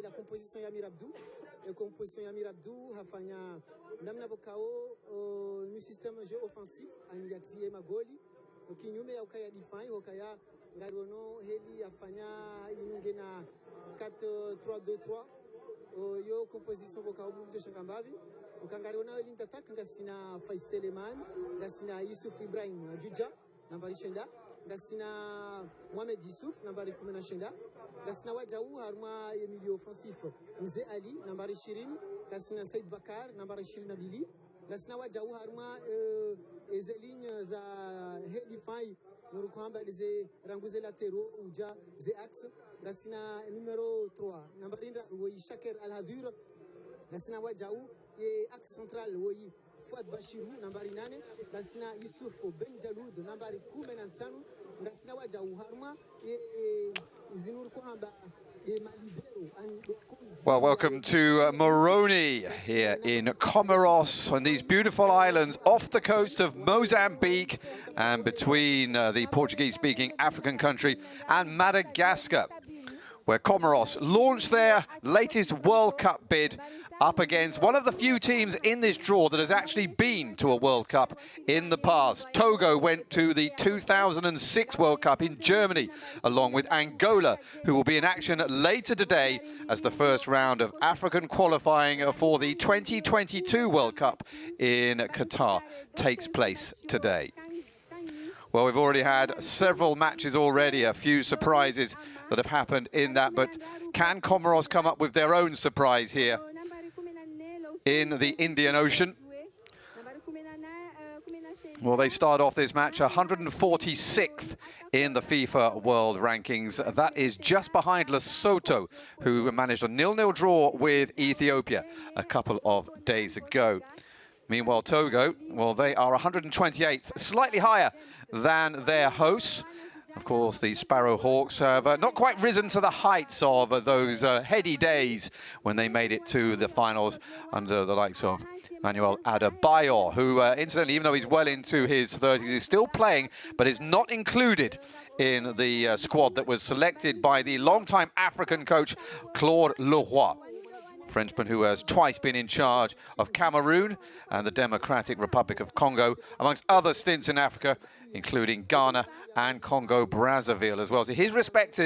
na composition ya Mirabdou composition ya Mirabdou hafanya namna bokao no système jeu offensif aniatie magoli kinyume ya ukaya define ukaya ngarono heli afanya inunge na 4-3-2-3 yo composition bokao mubyo shangambavi ukangariona heli attack ngasina Faisal Eman ngasina Yusuf Ibrahim Juja nambari shenda ngasina Mohamed Yusuf nambari 19 ngasina wajau harma Emilio offensif Mzee Ali nambari 20 ngasina Said Bakar nambari 22 ngasina wajau harma ezeline za heli fai nurukwamba lize ranguze latero uja ze axe ngasina numero 3 nambari woyi Shaker Al Havur ngasina wajau axe central woyi Fuad Bashiru nambari 8 ngasina Yusuf Benjalud nambari 15 ngasina wajau harma zinur kwamba Well, welcome to Moroni here in Comoros on these beautiful islands off the coast of Mozambique and between the Portuguese-speaking African country and Madagascar, where Comoros launched their latest World Cup bid up against one of the few teams in this draw that has actually been to a World Cup in the past. Togo went to the 2006 World Cup in Germany, along with Angola, who will be in action later today as the first round of African qualifying for the 2022 World Cup in Qatar takes place today. Well, we've already had several matches already, a few surprises that have happened in that, but can Comoros come up with their own surprise here in the Indian Ocean? Well, they start off this match 146th in the FIFA World Rankings. That is just behind Lesotho, who managed a 0-0 draw with Ethiopia a couple of days ago. Meanwhile, Togo, well, they are 128th, slightly higher than their hosts. Of course, the Sparrow Hawks have not quite risen to the heights of those heady days when they made it to the finals under the likes of Manuel Adebayor, who, incidentally, even though he's well into his 30s, is still playing, but is not included in the squad that was selected by the longtime African coach, Claude Leroy. Frenchman who has twice been in charge of Cameroon and the Democratic Republic of Congo, amongst other stints in Africa, including Ghana and Congo-Brazzaville as well. So his respect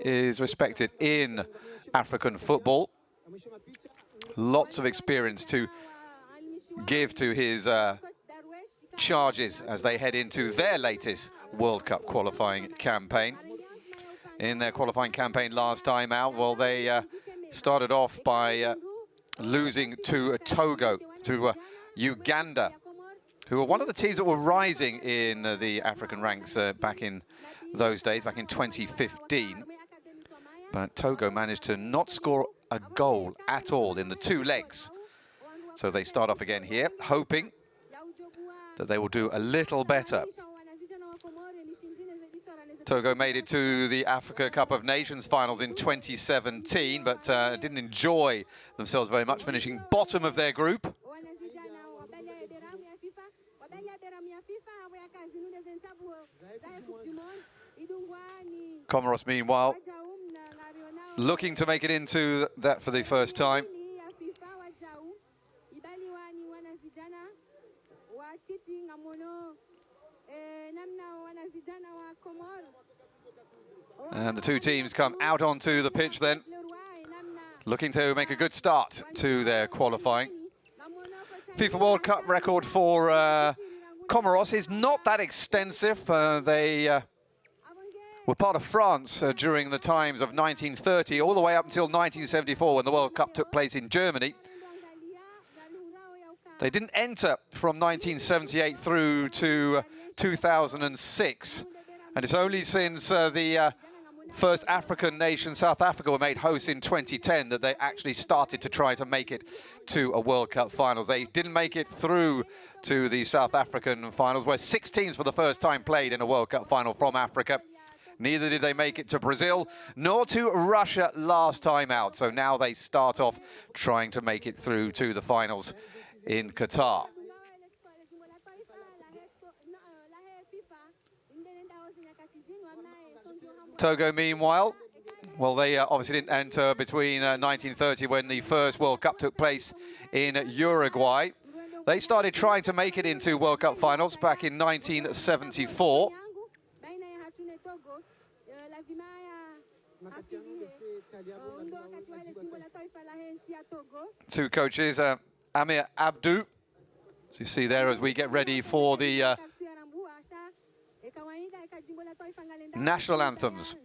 is respected in African football. Lots of experience to give to his charges as they head into their latest World Cup qualifying campaign. In their qualifying campaign last time out, well, they started off by losing to Togo, to Uganda, who were one of the teams that were rising in the African ranks back in those days, back in 2015. But Togo managed to not score a goal at all in the two legs. So they start off again here, hoping that they will do a little better. Togo made it to the Africa Cup of Nations finals in 2017, but didn't enjoy themselves very much, finishing bottom of their group. Comoros, meanwhile, looking to make it into that for the first time. And the two teams come out onto the pitch then, looking to make a good start to their qualifying. FIFA World Cup record for Comoros is not that extensive. They were part of France during the times of 1930, all the way up until 1974 when the World Cup took place in Germany. They didn't enter from 1978 through to 2006. And it's only since the first African nation, South Africa, were made hosts in 2010 that they actually started to try to make it to a World Cup finals. They didn't make it through to the South African finals, where 6 teams for the first time played in a World Cup final from Africa. Neither did they make it to Brazil, nor to Russia last time out. So now they start off trying to make it through to the finals in Qatar. Togo, meanwhile, Well, they obviously didn't enter between 1930, when the first World Cup took place in Uruguay. They started trying to make it into World Cup finals back in 1974. Two coaches, Amir Abdou, as you see there, as we get ready for the national anthems.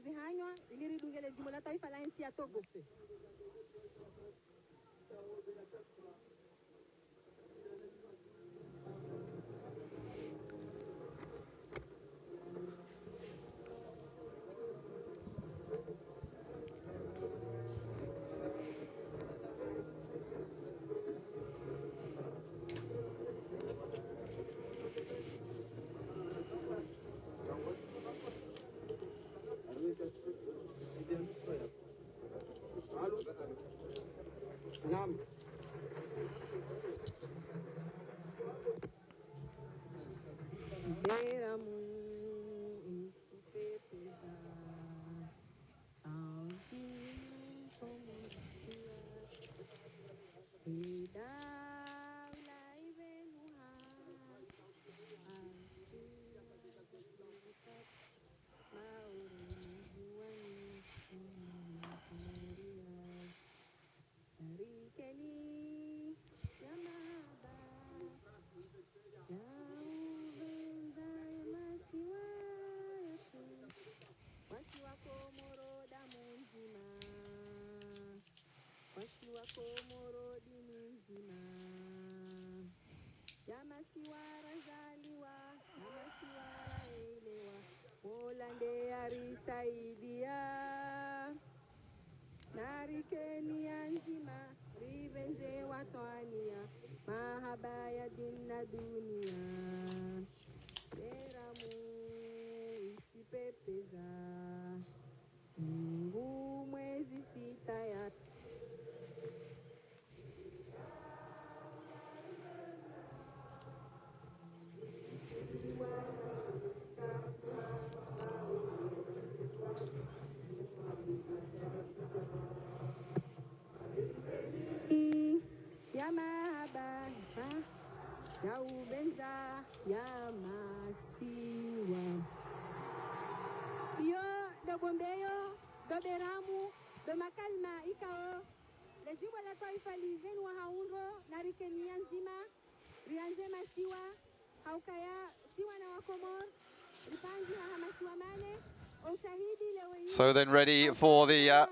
So then ready for the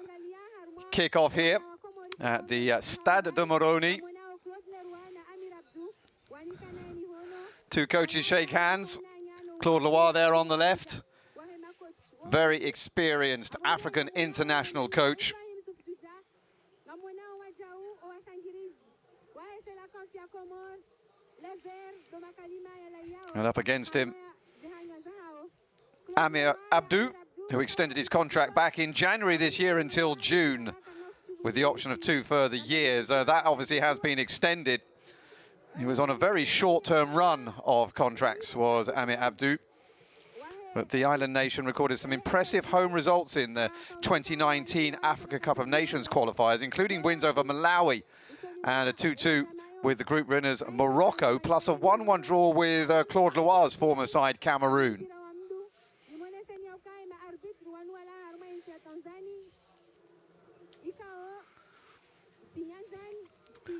kick-off here at the Stade de Moroni. Two coaches shake hands. Claude Loire there on the left. Very experienced African international coach. And up against him, Amir Abdou, who extended his contract back in January this year until June, with the option of 2 further years. That obviously has been extended. He was on a very short-term run of contracts, was Amir Abdou. But the island nation recorded some impressive home results in the 2019 Africa Cup of Nations qualifiers, including wins over Malawi and a 2-2 with the group winners Morocco, plus a 1-1 draw with Claude Loire's former side Cameroon.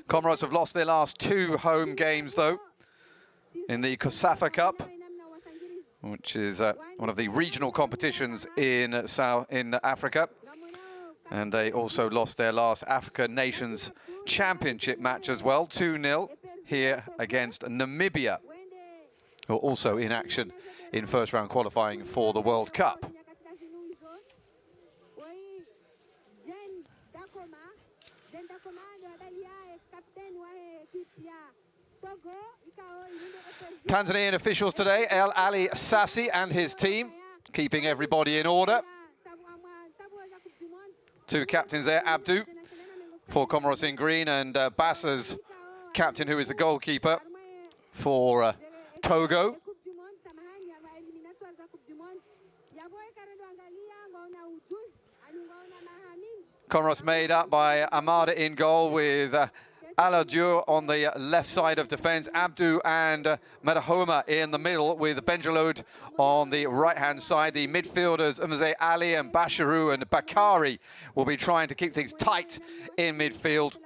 Comoros have lost their last 2 home games, though, in the COSAFA Cup, which is one of the regional competitions in Africa. And they also lost their last Africa Nations Championship match as well, 2-0 here against Namibia, who are also in action in first-round qualifying for the World Cup. Tanzanian officials today, El Ali Sassi and his team, keeping everybody in order. 2 captains there, Abdou for Comoros in green, and Bassa's captain, who is the goalkeeper for Togo. Comoros made up by Amada in goal with Aladur on the left side of defence, Abdu and Medahoma in the middle with Benjalod on the right-hand side. The midfielders, Umze Ali and Basharu and Bakari, will be trying to keep things tight in midfield.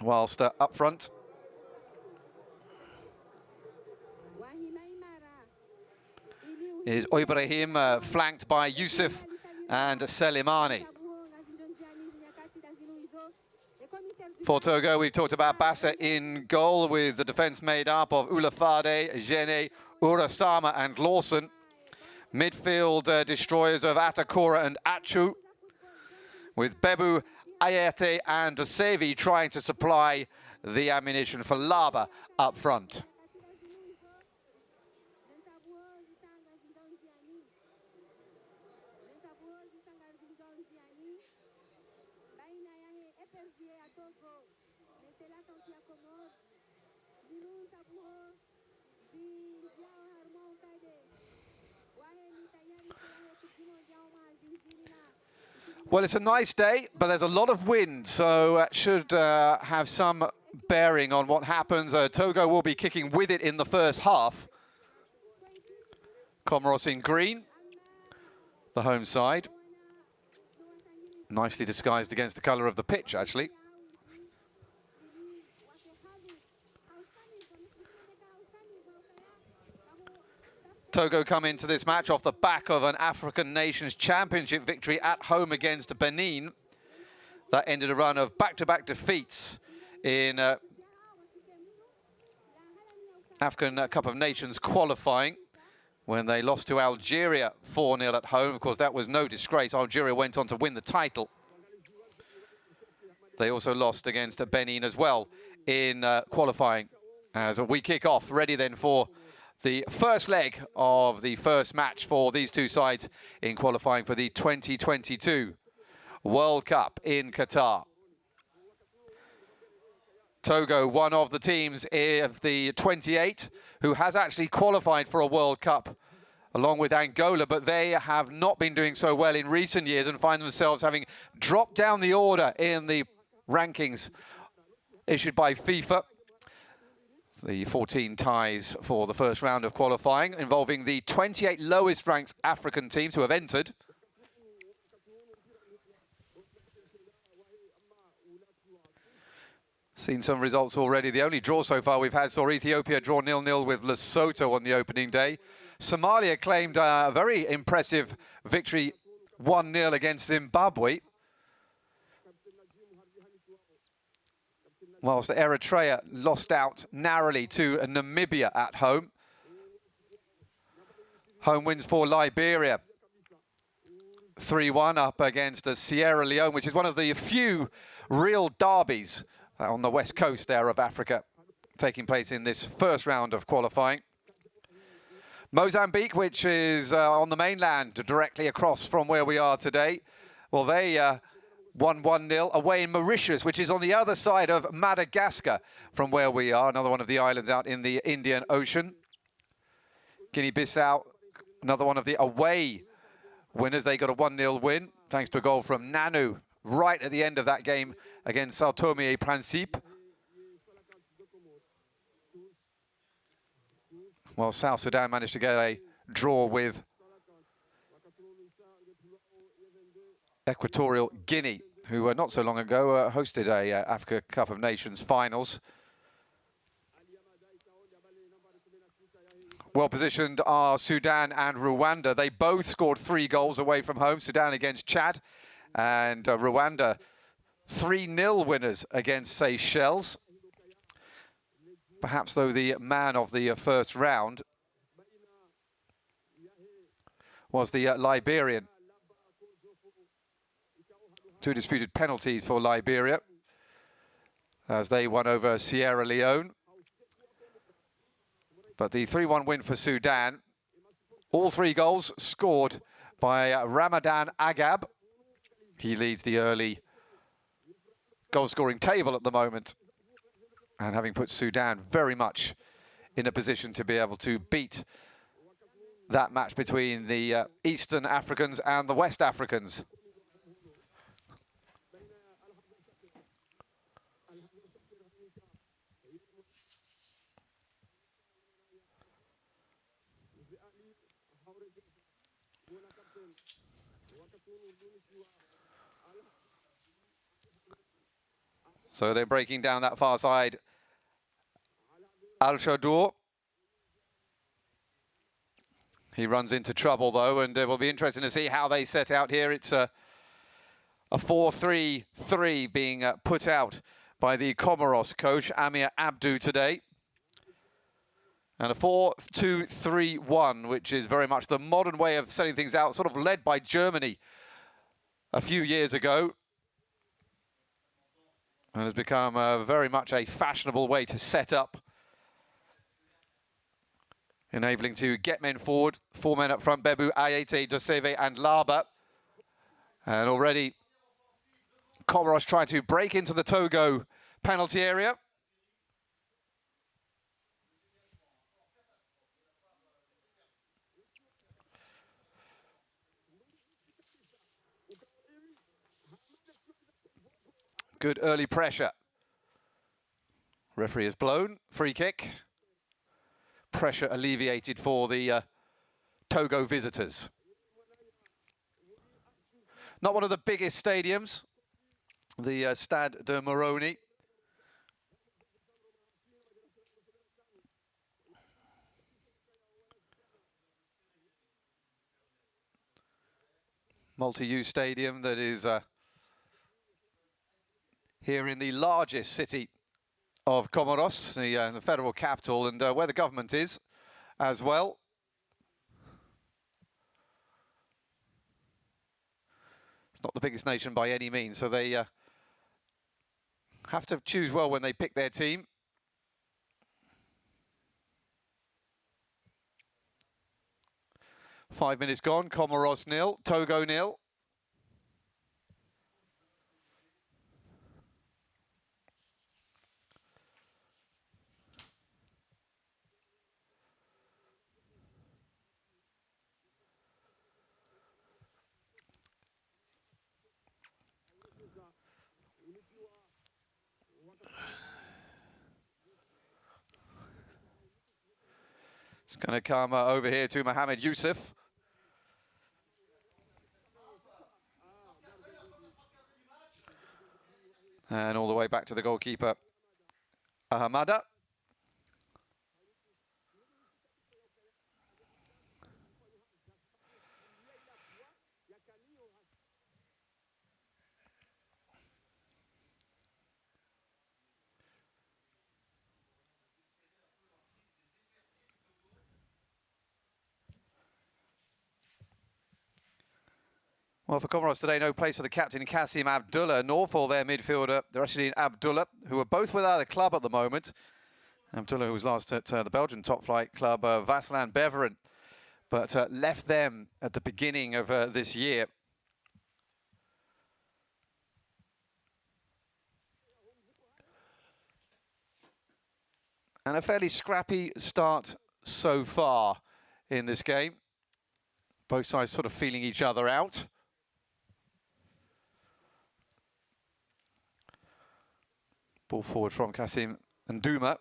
Whilst up front, is Ibrahim, flanked by Yusuf and Selimani. For Togo, we've talked about Bassa in goal with the defence made up of Ulafade, Jene, Urasama and Lawson. Midfield destroyers of Atakora and Achu, with Bebu, Ayete and Sevi trying to supply the ammunition for Laba up front. Well, it's a nice day, but there's a lot of wind, so that should have some bearing on what happens. Togo will be kicking with it in the first half. Comoros in green, the home side. Nicely disguised against the colour of the pitch, actually. Togo come into this match off the back of an African Nations Championship victory at home against Benin. That ended a run of back-to-back defeats in African Cup of Nations qualifying when they lost to Algeria 4-0 at home. Of course, that was no disgrace. Algeria went on to win the title. They also lost against Benin as well in qualifying. As we kick off, ready then for the first leg of the first match for these two sides in qualifying for the 2022 World Cup in Qatar. Togo, one of the teams of the 28 who has actually qualified for a World Cup along with Angola, but they have not been doing so well in recent years and find themselves having dropped down the order in the rankings issued by FIFA. The 14 ties for the first round of qualifying, involving the 28 lowest ranked African teams who have entered. Seen some results already. The only draw so far we've had saw Ethiopia draw 0-0 with Lesotho on the opening day. Somalia claimed a very impressive victory 1-0 against Zimbabwe, whilst Eritrea lost out narrowly to Namibia at home. Home wins for Liberia. 3-1 up against Sierra Leone, which is one of the few real derbies on the west coast there of Africa, taking place in this first round of qualifying. Mozambique, which is on the mainland directly across from where we are today, well, they won 1-0 away in Mauritius, which is on the other side of Madagascar from where we are, another one of the islands out in the Indian Ocean. Guinea-Bissau, another one of the away winners. They got a 1-0 win, thanks to a goal from Nanu right at the end of that game against Sao Tome and Principe. Well, South Sudan managed to get a draw with Equatorial Guinea, who not so long ago hosted a Africa Cup of Nations finals. Well positioned are Sudan and Rwanda. They both scored 3 goals away from home. Sudan against Chad, and Rwanda 3-0 winners against Seychelles. Perhaps, though, the man of the first round was the Liberian. 2 disputed penalties for Liberia as they won over Sierra Leone. But the 3-1 win for Sudan, all 3 goals scored by Ramadan Agab. He leads the early goal-scoring table at the moment, and having put Sudan very much in a position to be able to beat that match between the Eastern Africans and the West Africans. So they're breaking down that far side. Al-Shadour. He runs into trouble, though, and it will be interesting to see how they set out here. It's a 4-3-3 being put out by the Comoros coach, Amir Abdou, today. And a 4-2-3-1, which is very much the modern way of setting things out, sort of led by Germany a few years ago. And has become very much a fashionable way to set up, enabling to get men forward. 4 men up front, Bebu, Ayete, Doseve and Laba. And already Comoros trying to break into the Togo penalty area. Good early pressure. Referee has blown. Free kick. Pressure alleviated for the Togo visitors. Not one of the biggest stadiums, the Stade de Moroni. Multi-use stadium that is here in the largest city of Comoros, the federal capital, and where the government is as well. It's not the biggest nation by any means, so they have to choose well when they pick their team. Five minutes gone, Comoros 0, Togo 0. It's going to come over here to Mohamed Youssef. And all the way back to the goalkeeper, Ahamada. Well, for Comoros today, no place for the captain, Kassim Abdullah, nor for their midfielder, Rashidin Abdullah, who are both without a club at the moment. Abdullah, who was last at the Belgian top-flight club, Vasslan Beveren, but left them at the beginning of this year. And a fairly scrappy start so far in this game. Both sides sort of feeling each other out. Ball forward from Kassim and Duma.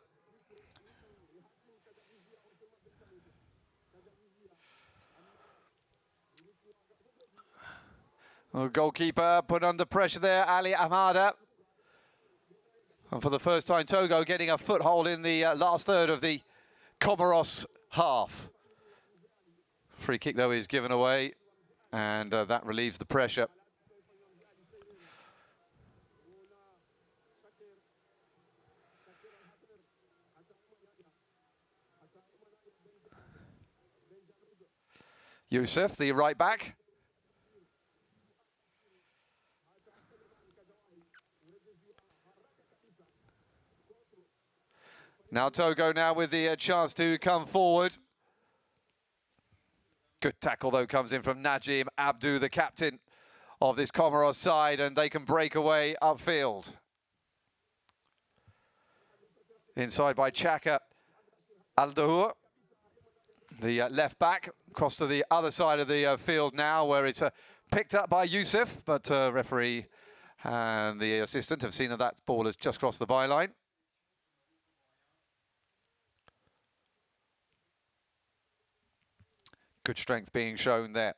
Oh, goalkeeper put under pressure there, Ali Ahmada. And for the first time, Togo getting a foothold in the last third of the Comoros half. Free kick, though, is given away, and that relieves the pressure. Youssef, the right back. Now Togo now with the chance to come forward. Good tackle, though, comes in from Najim Abdou, the captain of this Comoros side, and they can break away upfield. Inside by Chaka Al-Dahour. The left back across to the other side of the field now, where it's picked up by Youssef, but referee and the assistant have seen that that ball has just crossed the byline. Good strength being shown there.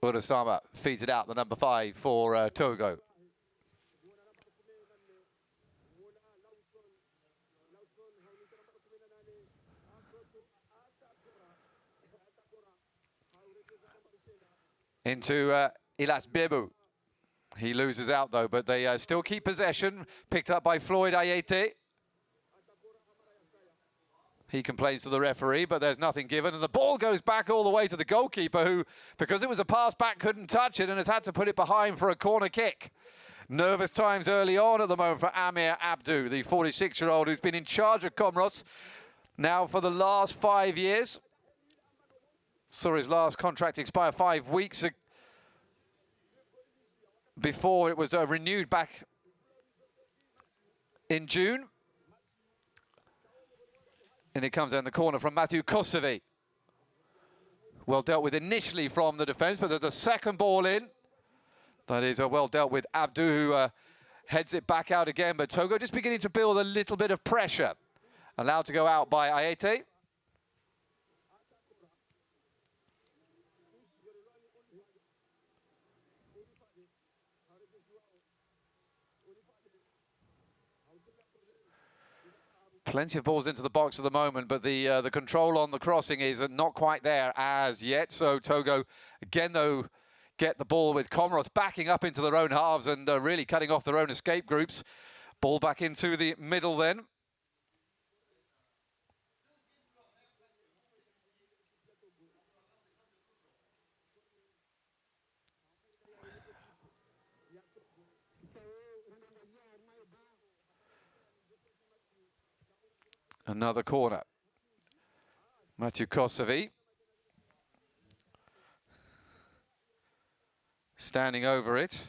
Urasama feeds it out, the number 5 for Togo. Into Ilas Bebu. He loses out though, but they still keep possession. Picked up by Floyd Ayete. He complains to the referee, but there's nothing given. And the ball goes back all the way to the goalkeeper who, because it was a pass back, couldn't touch it and has had to put it behind for a corner kick. Nervous times early on at the moment for Amir Abdu, the 46-year-old who's been in charge of Comoros now for the last 5 years. Saw his last contract expire 5 weeks before it was renewed back in June. And it comes down the corner from Matthew Kosovi. Well dealt with initially from the defence, but there's a second ball in. That is well dealt with Abdu, who heads it back out again. But Togo just beginning to build a little bit of pressure. Allowed to go out by Ayete. Plenty of balls into the box at the moment, but the control on the crossing is not quite there as yet. So Togo, again, though, get the ball with Comoros backing up into their own halves and really cutting off their own escape groups. Ball back into the middle then. Another corner. Matthew Kosovi standing over it.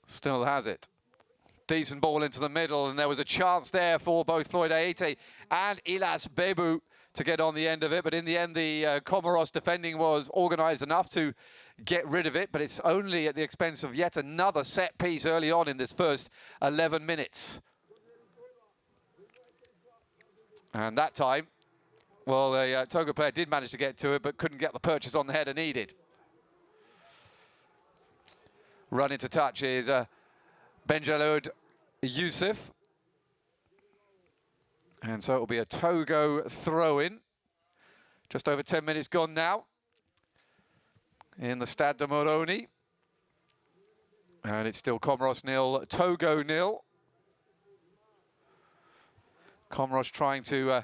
Still has it. Decent ball into the middle, and there was a chance there for both Floyd Ayete and Ilas Bebu to get on the end of it, but in the end the Comoros defending was organised enough to get rid of it, but it's only at the expense of yet another set piece early on in this first 11 minutes. And that time, well, the Togo player did manage to get to it, but couldn't get the purchase on the header needed. Run into touch is Benjalud Youssef. And so it will be a Togo throw-in. Just over 10 minutes gone now in the Stade de Moroni. And it's still Comoros 0, Togo 0. Comoros trying to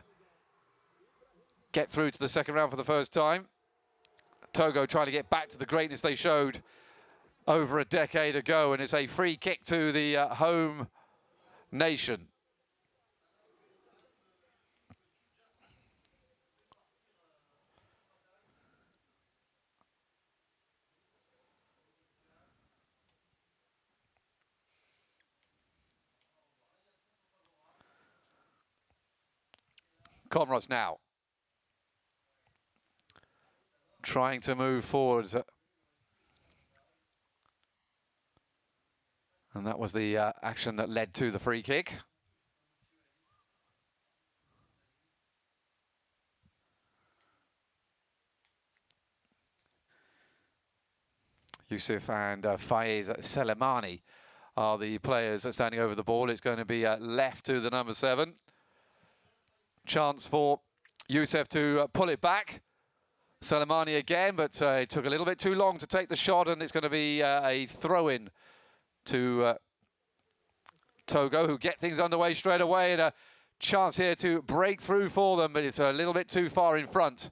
get through to the second round for the first time. Togo trying to get back to the greatness they showed over a decade ago, and it's a free kick to the home nation. Comoros now trying to move forward. And that was the action that led to the free kick. Youssef and Faiz Selemani are the players standing over the ball. It's going to be left to the number 7. Chance for Youssef to pull it back. Selemani again, but it took a little bit too long to take the shot, and it's going to be a throw-in to Togo, who get things underway straight away, and a chance here to break through for them, but it's a little bit too far in front.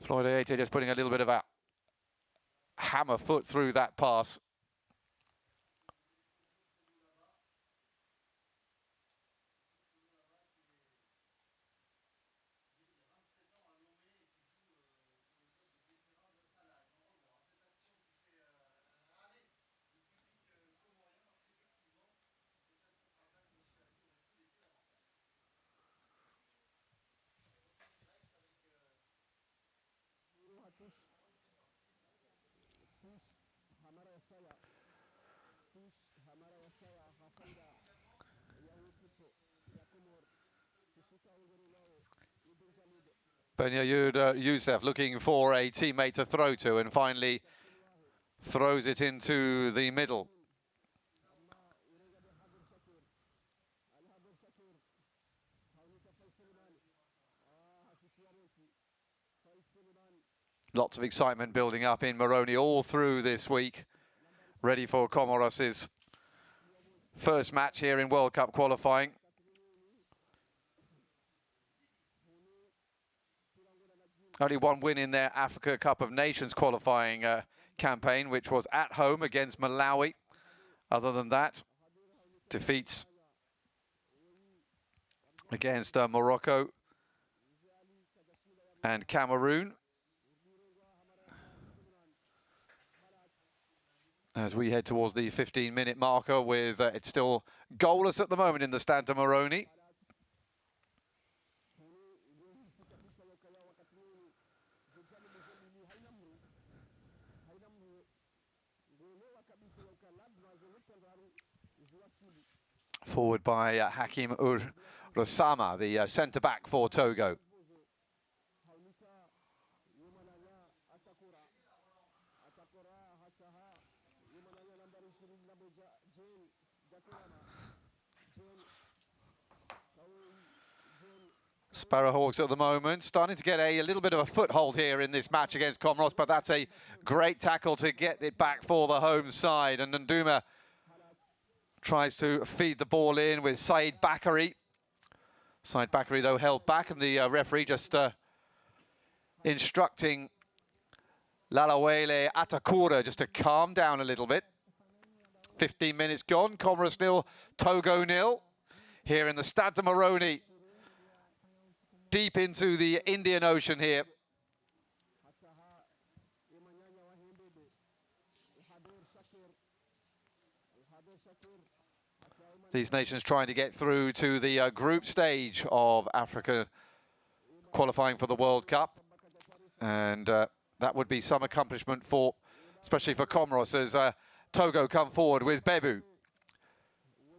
Floyd Ayete just putting a little bit of a hammer foot through that pass. Youssef looking for a teammate to throw to and finally throws it into the middle. Lots of excitement building up in Moroni all through this week, ready for Comoros' first match here in World Cup qualifying. Only one win in their Africa Cup of Nations qualifying campaign, which was at home against Malawi. Other than that, defeats against Morocco and Cameroon. As we head towards the 15-minute marker with it's still goalless at the moment in the Stade de Moroni. Forward by Hakim Rosama, the centre-back for Togo. Sparrowhawks at the moment starting to get a little bit of a foothold here in this match against Comoros, but that's a great tackle to get it back for the home side. And Nduma tries to feed the ball in with Said Bakary. Said Bakary, though, held back, and the referee just instructing Lalawele Atakura just to calm down a little bit. 15 minutes gone, Comoros 0, Togo 0, here in the Stade de Moroni, deep into the Indian Ocean here. These nations trying to get through to the group stage of Africa qualifying for the World Cup. And that would be some accomplishment for, especially for Comoros, as Togo come forward with Bebu.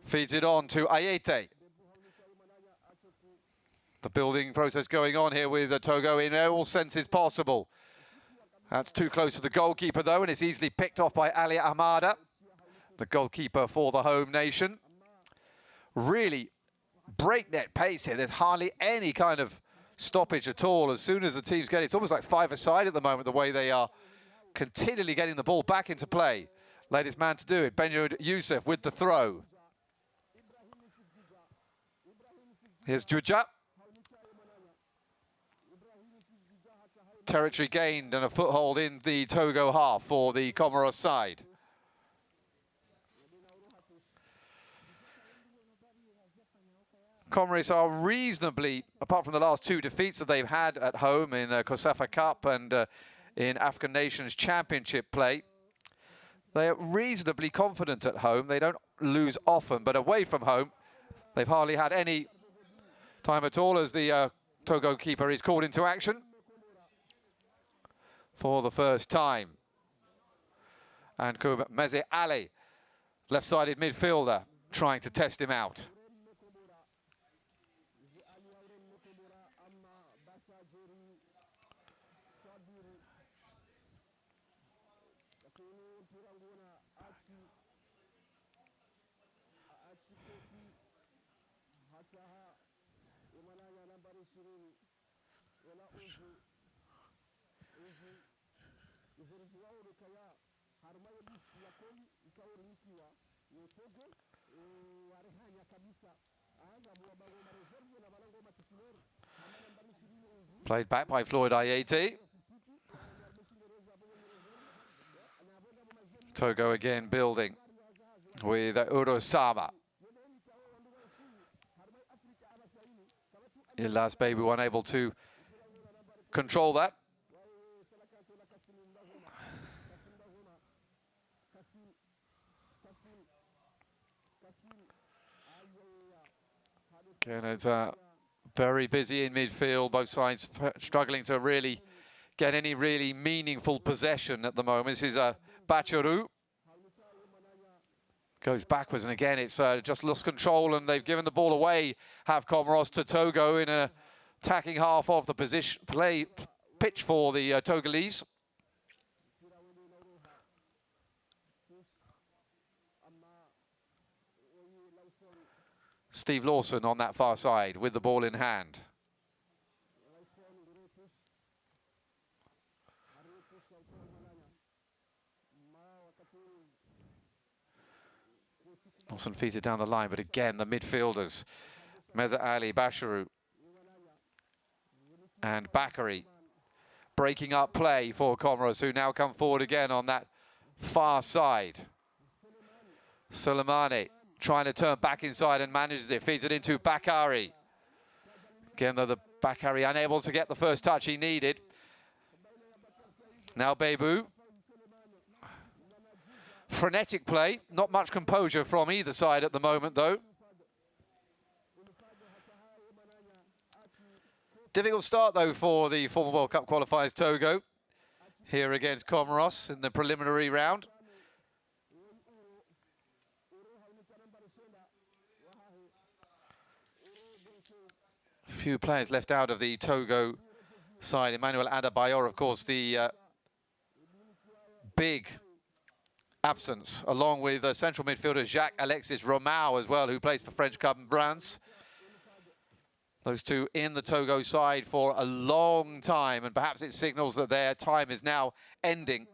Feeds it on to Ayete. The building process going on here with Togo in all senses possible. That's too close to the goalkeeper, though, and it's easily picked off by Ali Ahmada, the goalkeeper for the home nation. Really breakneck pace here. There's hardly any kind of stoppage at all. As soon as the teams get it, it's almost like five-a-side at the moment, the way they are continually getting the ball back into play. Latest man to do it, Benyoud Youssef with the throw. Here's Juja. Territory gained and a foothold in the Togo half for the Comoros side. Comores are reasonably, apart from the last two defeats that they've had at home in COSAFA Cup and in African Nations Championship play, they are reasonably confident at home. They don't lose often, but away from home, they've hardly had any time at all as the Togo keeper is called into action for the first time. And Meze Ali, left-sided midfielder, trying to test him out. Played back by Floyd Ayete. Togo again building with Urosama. Ilas Bebu unable to control that. And it's very busy in midfield, both sides struggling to really get any really meaningful possession at the moment. This is Bacharu. Goes backwards, and again, it's just lost control, and they've given the ball away, have Comoros to Togo in a attacking half of the pitch for the Togolese. Steve Lawson on that far side with the ball in hand. Lawson feeds it down the line, but again, the midfielders, Meza Ali, Basharu, and Bakary, breaking up play for Comoros, who now come forward again on that far side. Soleimani trying to turn back inside and manages it, feeds it into Bakary. Again, though, the Bakary unable to get the first touch he needed. Now Bebu. Frenetic play, not much composure from either side at the moment, though. Difficult start, though, for the former World Cup qualifiers Togo, here against Comoros in the preliminary round. Few players left out of the Togo side. Emmanuel Adebayor, of course, the big absence, along with central midfielder Jacques-Alexis Romao as well, who plays for French Club France. Those two in the Togo side for a long time, and perhaps it signals that their time is now ending.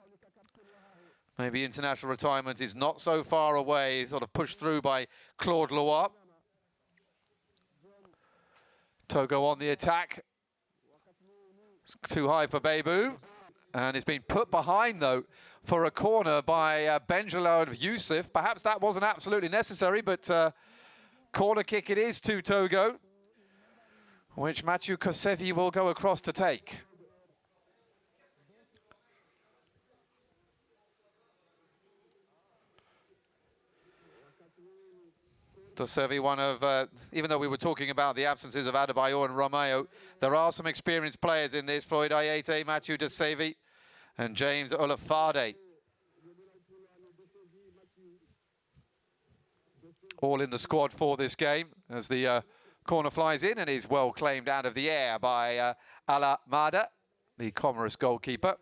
Maybe international retirement is not so far away, sort of pushed through by Claude Loire. Togo on the attack. It's too high for Bebu. And it's been put behind, though, for a corner by Benjalad Youssef. Perhaps that wasn't absolutely necessary, but corner kick it is to Togo, which Mathieu Kosevi will go across to take. Kosevi, one of, even though we were talking about the absences of Adebayor and Romeo, there are some experienced players in this. Floyd Ayete, Mathieu Kosevi, and James Olafade. All in the squad for this game as the corner flies in and is well claimed out of the air by Ala Mada, the Comoros goalkeeper.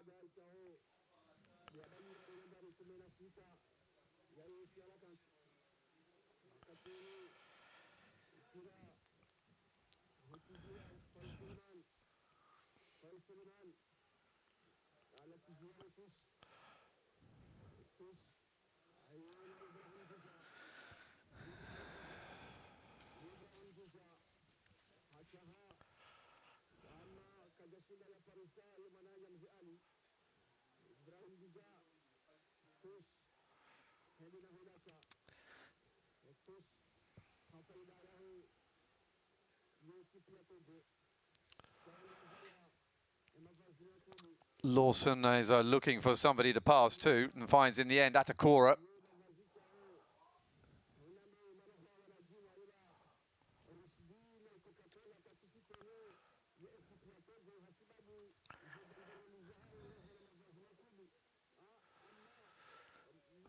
Lawson is looking for somebody to pass to and finds in the end Atakora.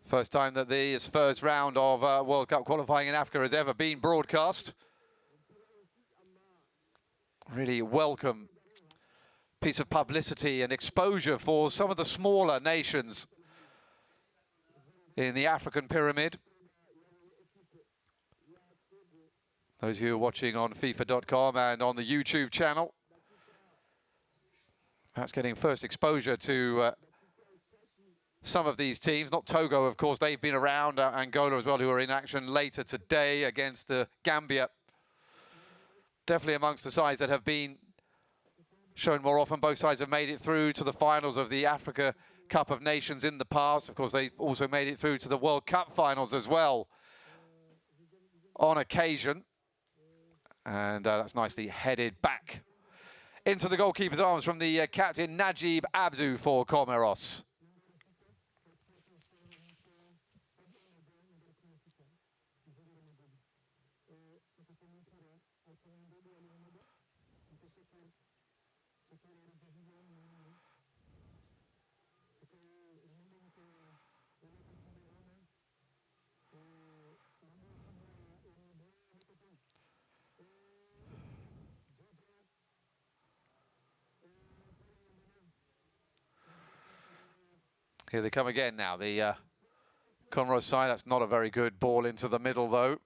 First time that this first round of World Cup qualifying in Africa has ever been broadcast. Really welcome piece of publicity and exposure for some of the smaller nations in the African pyramid. Those of you who are watching on FIFA.com and on the YouTube channel, that's getting first exposure to some of these teams. Not Togo, of course, they've been around. Angola as well, who are in action later today against Gambia. Definitely amongst the sides that have been shown more often. Both sides have made it through to the finals of the Africa Cup of Nations in the past. Of course, they've also made it through to the World Cup finals as well on occasion. And that's nicely headed back into the goalkeeper's arms from the captain, Najib Abdu, for Comoros. Here they come again now. The Comoros side, that's not a very good ball into the middle, though.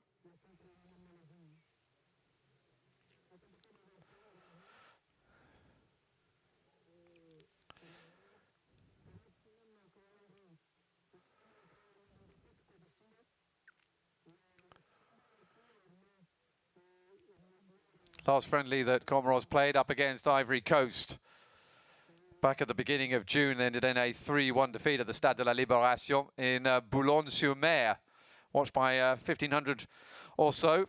Last friendly that Comoros played up against Ivory Coast back at the beginning of June ended in a 3-1 defeat at the Stade de la Libération in Boulogne-sur-Mer, watched by 1,500 or so.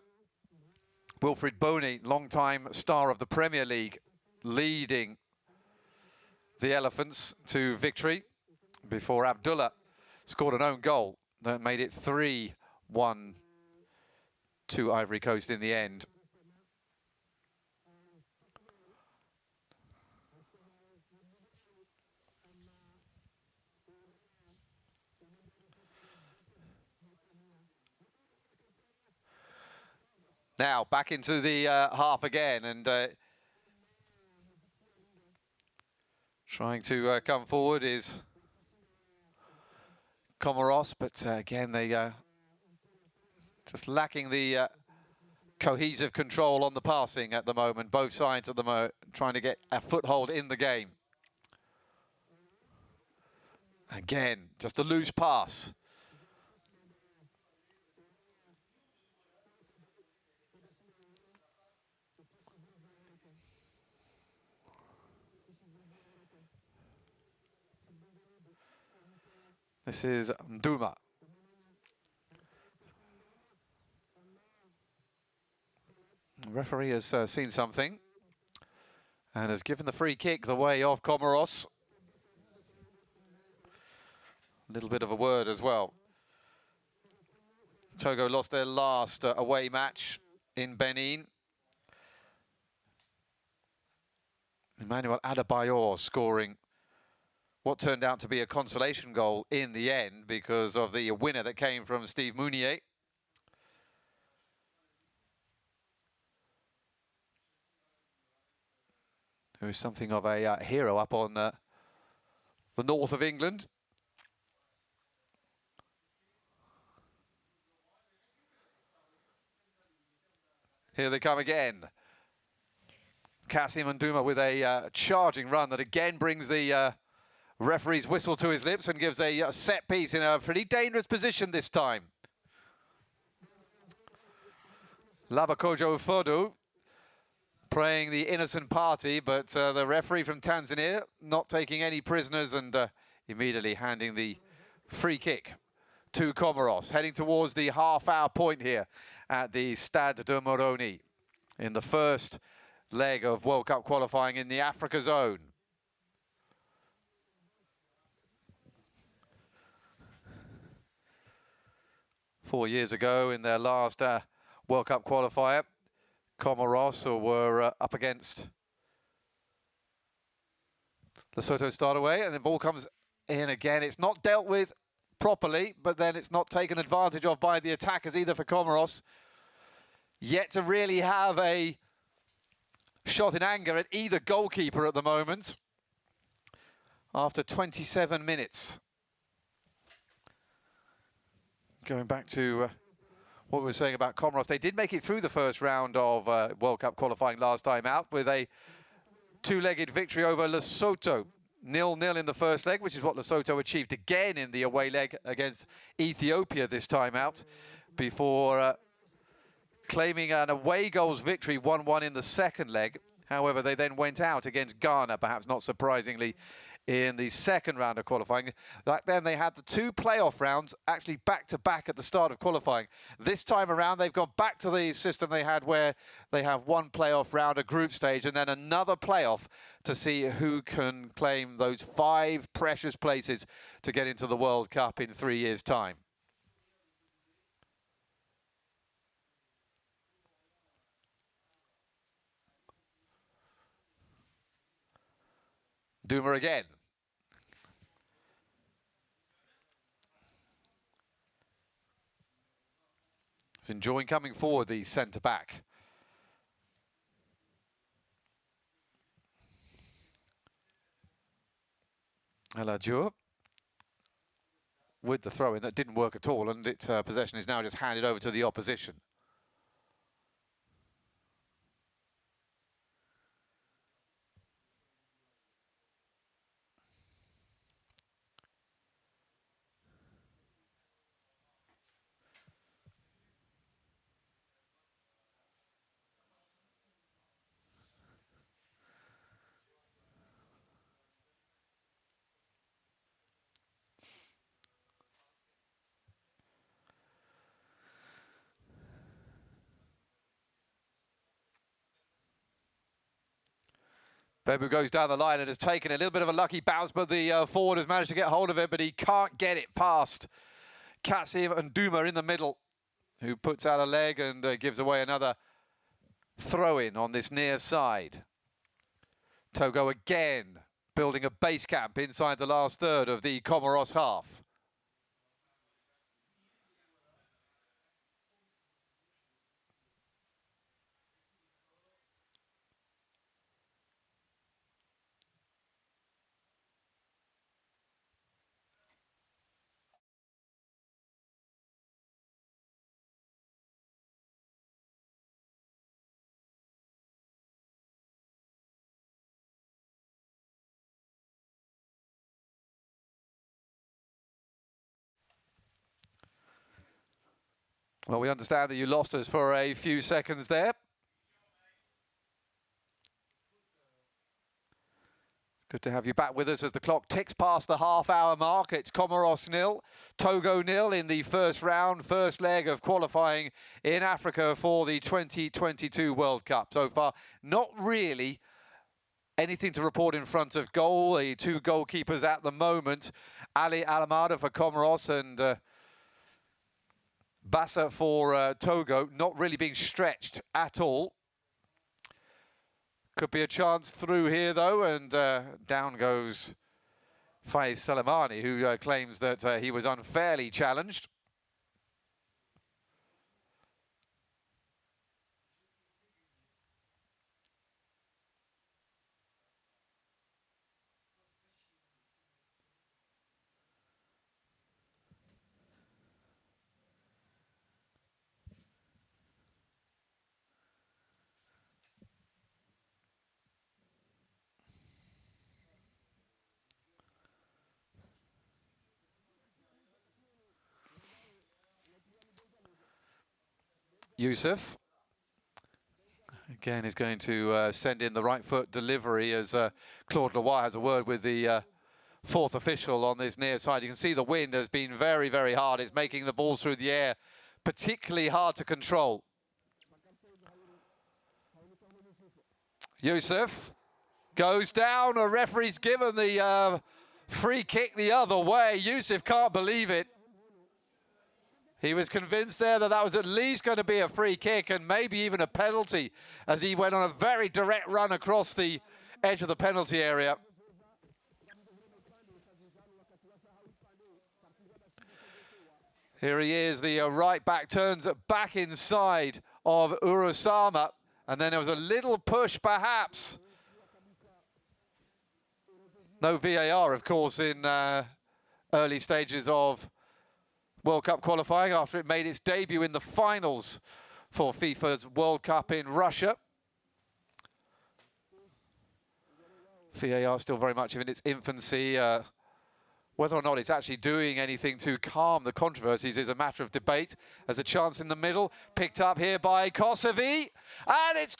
Wilfried Boney, long-time star of the Premier League, leading the Elephants to victory before Abdullah scored an own goal that made it 3-1 to Ivory Coast in the end. Now back into the half again, and trying to come forward is Comoros, but again they just lacking the cohesive control on the passing at the moment. Both sides at the moment trying to get a foothold in the game. Again, just a loose pass. This is Nduma. The referee has seen something and has given the free kick the way of Comoros. A little bit of a word as well. Togo lost their last away match in Benin. Emmanuel Adebayor scoring what turned out to be a consolation goal in the end because of the winner that came from Steve Mounier. Who is something of a hero up on the north of England. Here they come again. Kassim Nduma with a charging run that again brings the referee's whistle to his lips and gives a set piece in a pretty dangerous position this time. Labakojo Fodu playing the innocent party, but the referee from Tanzania not taking any prisoners and immediately handing the free kick to Comoros, heading towards the half-hour point here at the Stade de Moroni in the first leg of World Cup qualifying in the Africa zone. Four years ago in their last World Cup qualifier, Comoros were up against Lesotho start away, and the ball comes in again. It's not dealt with properly, but then it's not taken advantage of by the attackers either for Comoros. Yet to really have a shot in anger at either goalkeeper at the moment after 27 minutes. Going back to what we were saying about Comoros, they did make it through the first round of World Cup qualifying last time out with a two-legged victory over Lesotho. 0-0 in the first leg, which is what Lesotho achieved again in the away leg against Ethiopia this time out, before claiming an away goals victory 1-1 in the second leg. However, they then went out against Ghana, perhaps not surprisingly, in the second round of qualifying. Back then, they had the two playoff rounds actually back-to-back at the start of qualifying. This time around, they've gone back to the system they had where they have one playoff round, a group stage, and then another playoff to see who can claim those 5 precious places to get into the World Cup in 3 years' time. Nduma again. He's enjoying coming forward, the centre-back. Alajour. with the throw-in that didn't work at all, and its possession is now just handed over to the opposition. Bebu goes down the line and has taken a little bit of a lucky bounce, but the forward has managed to get hold of it, but he can't get it past Kasim and Duma in the middle, who puts out a leg and gives away another throw-in on this near side. Togo again building a base camp inside the last third of the Comoros half. Well, we understand that you lost us for a few seconds there. Good to have you back with us as the clock ticks past the half-hour mark. It's Comoros 0, Togo 0 in the first round, first leg of qualifying in Africa for the 2022 World Cup. So far, not really anything to report in front of goal. The two goalkeepers at the moment, Ali Alamada for Comoros and Bassa for Togo, not really being stretched at all. Could be a chance through here, though, and down goes Faiz Salamani, who claims that he was unfairly challenged. Yusuf, again, is going to send in the right foot delivery as Claude Leroy has a word with the fourth official on this near side. You can see the wind has been very, very hard. It's making the balls through the air particularly hard to control. Yusuf goes down. A referee's given the free kick the other way. Yusuf can't believe it. He was convinced there that that was at least going to be a free kick and maybe even a penalty as he went on a very direct run across the edge of the penalty area. Here he is, the right back turns back inside of Urosama, and then there was a little push perhaps. No VAR, of course, in early stages of World Cup qualifying after it made its debut in the finals for FIFA's World Cup in Russia. VAR still very much in its infancy. Whether or not it's actually doing anything to calm the controversies is a matter of debate. There's a chance in the middle, picked up here by Kosovi, and it's...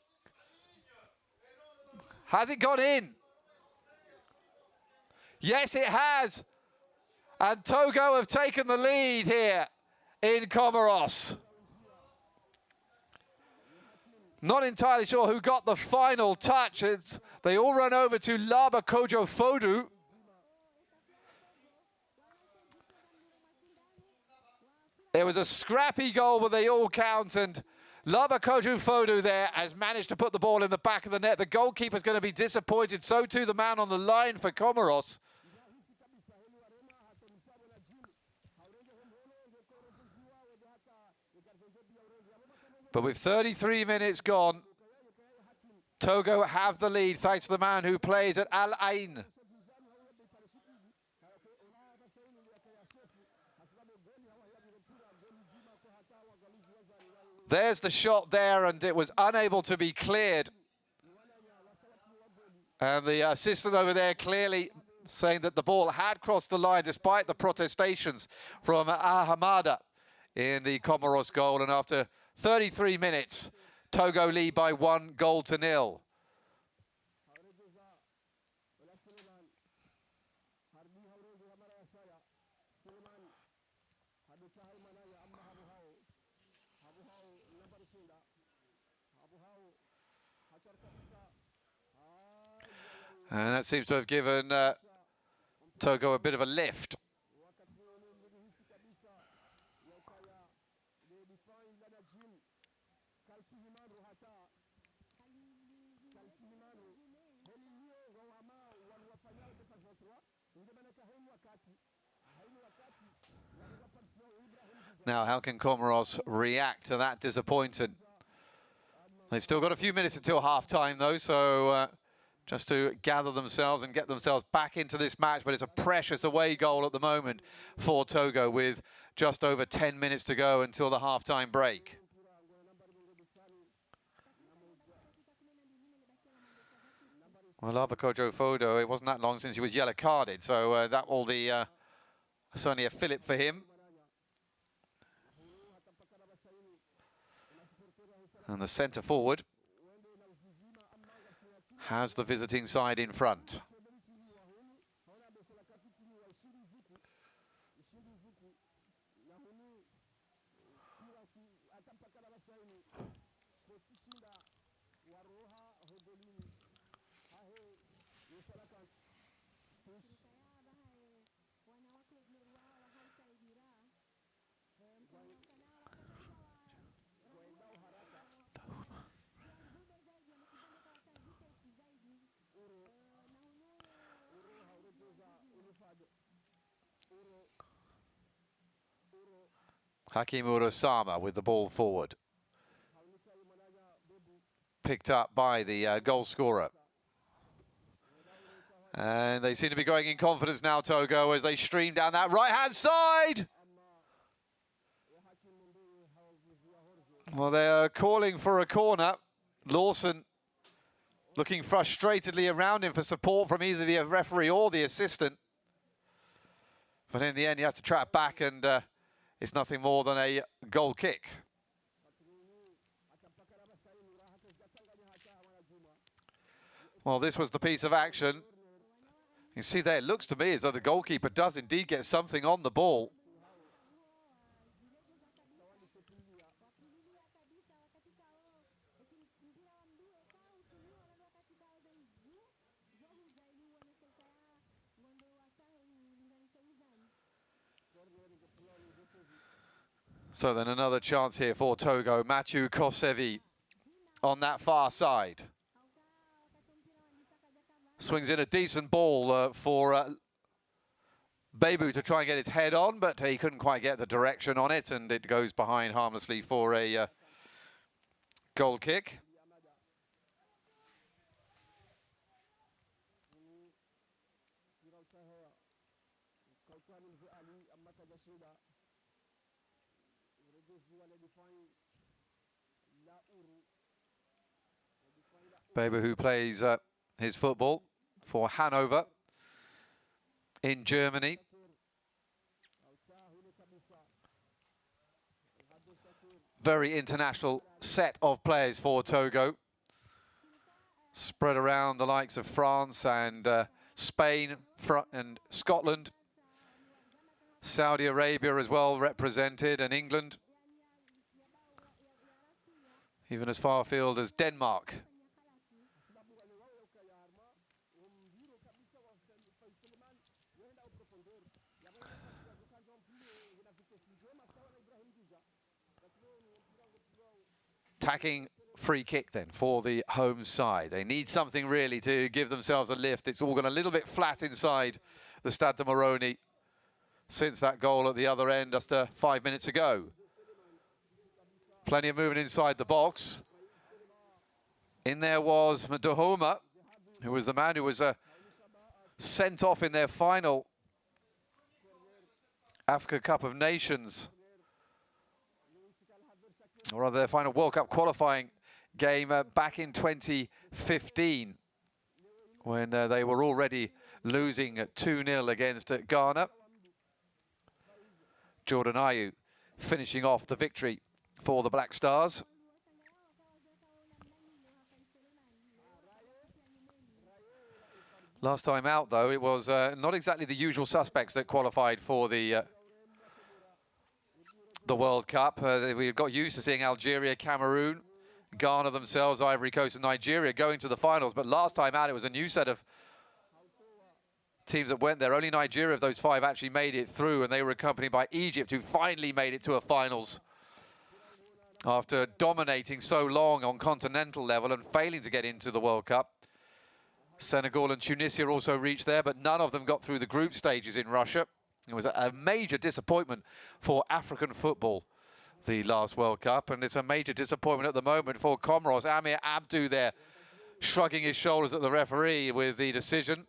Has it gone in? Yes, it has. And Togo have taken the lead here in Comoros. Not entirely sure who got the final touch. They all run over to Laba Kojo Fodu. It was a scrappy goal, but they all count, and Laba Kojo Fodu there has managed to put the ball in the back of the net. The goalkeeper's going to be disappointed, so too the man on the line for Comoros. But with 33 minutes gone, Togo have the lead thanks to the man who plays at Al Ain. There's the shot there, and it was unable to be cleared. And the assistant over there clearly saying that the ball had crossed the line despite the protestations from Ahamada in the Comoros goal. And after 33 minutes, Togo lead by 1-0. And that seems to have given Togo a bit of a lift. Now, how can Comoros react to that disappointment? They've still got a few minutes until half-time, though, so just to gather themselves and get themselves back into this match. But it's a precious away goal at the moment for Togo with just over 10 minutes to go until the half-time break. Well, Abakojo Fodo, it wasn't that long since he was yellow carded, so that will be certainly a fillip for him. And the centre forward has the visiting side in front. Hakim Urosama with the ball forward. Picked up by the goal scorer. And they seem to be growing in confidence now, Togo, as they stream down that right-hand side. Well, they're calling for a corner. Lawson looking frustratedly around him for support from either the referee or the assistant. But in the end, he has to track back, and it's nothing more than a goal kick. Well, this was the piece of action. You see there, it looks to me as though the goalkeeper does indeed get something on the ball. So then another chance here for Togo. Mathieu Kosevi on that far side. Swings in a decent ball for Bebu to try and get his head on, but he couldn't quite get the direction on it, and it goes behind harmlessly for a goal kick. Bebu, who plays his football for Hanover in Germany. Very international set of players for Togo. Spread around the likes of France and Spain and Scotland. Saudi Arabia as well represented, and England. Even as far afield as Denmark. Attacking free kick then for the home side. They need something really to give themselves a lift. It's all gone a little bit flat inside the Stade de Moroni since that goal at the other end just 5 minutes ago. Plenty of movement inside the box. In there was Mdohoma, who was the man who was sent off in their final Africa Cup of Nations, or rather their final World Cup qualifying game back in 2015, when they were already losing 2-0 against Ghana. Jordan Ayew finishing off the victory for the Black Stars. Last time out, though, it was not exactly the usual suspects that qualified for the World Cup. We got used to seeing Algeria, Cameroon, Ghana themselves, Ivory Coast and Nigeria going to the finals. But last time out, it was a new set of teams that went there. Only Nigeria of those 5 actually made it through, and they were accompanied by Egypt, who finally made it to a finals after dominating so long on continental level and failing to get into the World Cup. Senegal and Tunisia also reached there, but none of them got through the group stages in Russia. It was a major disappointment for African football, the last World Cup, and it's a major disappointment at the moment for Comoros. Amir Abdou there shrugging his shoulders at the referee with the decision.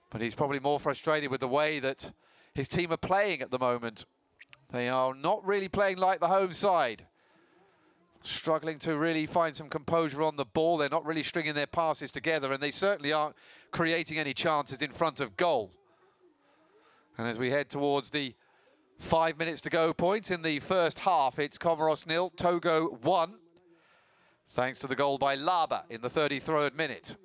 But he's probably more frustrated with the way that his team are playing at the moment. They are not really playing like the home side. Struggling to really find some composure on the ball. They're not really stringing their passes together, and they certainly aren't creating any chances in front of goal. And as we head towards the 5 minutes to go point in the first half, it's Comoros 0, Togo 1, thanks to the goal by Laba in the 33rd minute.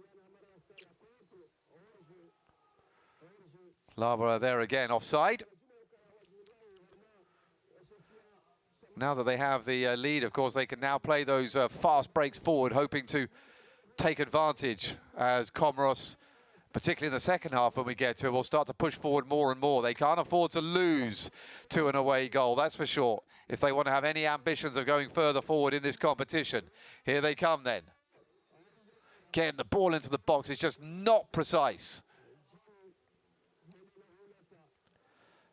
Laba there again, offside. Now that they have the lead, of course, they can now play those fast breaks forward, hoping to take advantage as Comoros, particularly in the second half when we get to it, will start to push forward more and more. They can't afford to lose to an away goal, that's for sure, if they want to have any ambitions of going further forward in this competition. Here they come then. Getting the ball into the box is just not precise.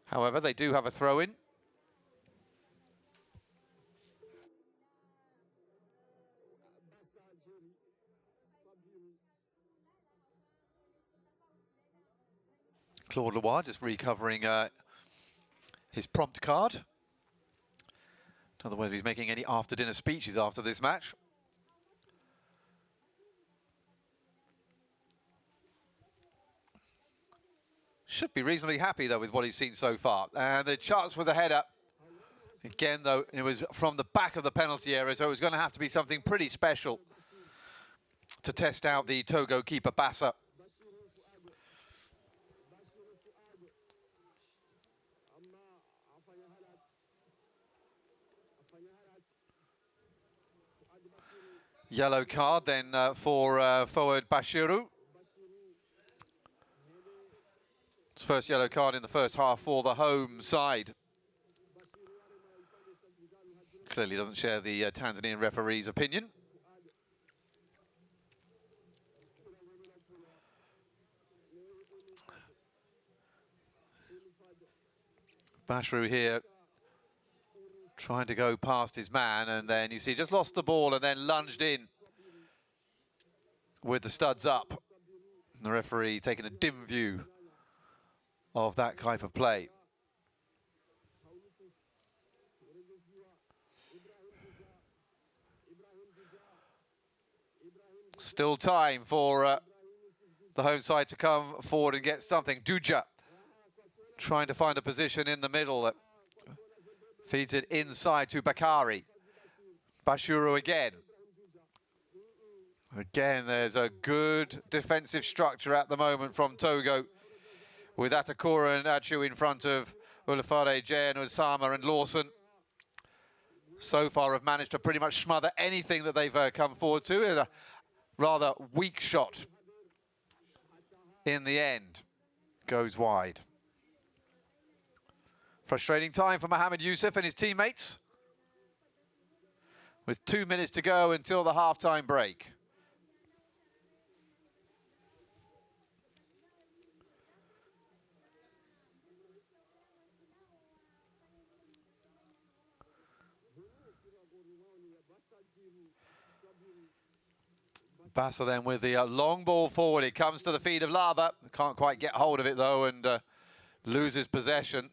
However, they do have a throw-in. Claude Leroy just recovering his prompt card. In other words, he's making any after-dinner speeches after this match. Should be reasonably happy, though, with what he's seen so far. And the chance for the header. Again, though, it was from the back of the penalty area, so it was going to have to be something pretty special to test out the Togo keeper, Bassa. Yellow card then for forward Bashiru. His first yellow card in the first half for the home side. Clearly doesn't share the Tanzanian referee's opinion. Bashiru here trying to go past his man, and then you see just lost the ball and then lunged in with the studs up. And the referee taking a dim view of that type of play. Still time for the home side to come forward and get something. Duja trying to find a position in the middle. Feeds it inside to Bakari. Bashiru again. Again, there's a good defensive structure at the moment from Togo, with Atakura and Achu in front of Ulafade, Jen, Osama and Lawson. So far have managed to pretty much smother anything that they've come forward to. A rather weak shot in the end. Goes wide. Frustrating time for Mohamed Youssef and his teammates, with 2 minutes to go until the half-time break. Bassa then with the long ball forward. It comes to the feet of Laba. Can't quite get hold of it, though, and loses possession.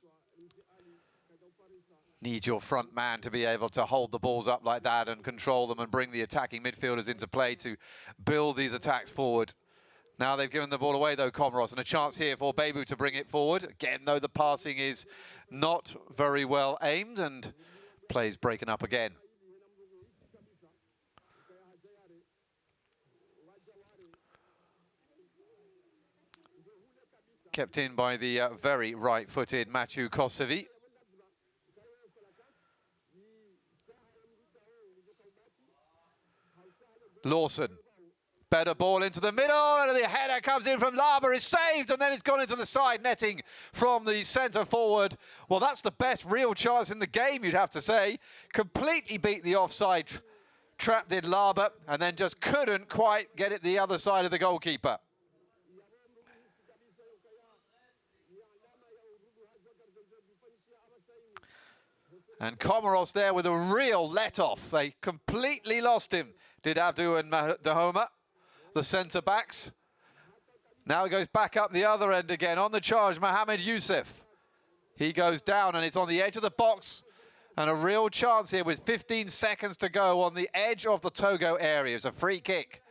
Need your front man to be able to hold the balls up like that and control them and bring the attacking midfielders into play to build these attacks forward. Now they've given the ball away, though, Comoros, and a chance here for Bebu to bring it forward. Again, though, the passing is not very well aimed, and play's breaking up again. Kept in by the very right-footed Mathieu Kosevi. Lawson. Better ball into the middle, and the header comes in from Laba, is saved, and then it's gone into the side netting from the centre forward. Well, that's the best real chance in the game, you'd have to say. Completely beat the offside trap, did Laba, and then just couldn't quite get it the other side of the goalkeeper. And Comoros there with a real let-off. They completely lost him, did Abdu and Dahoma, the centre-backs. Now he goes back up the other end again. On the charge, Mohamed Youssef. He goes down, and it's on the edge of the box. And a real chance here with 15 seconds to go on the edge of the Togo area. It's a free kick.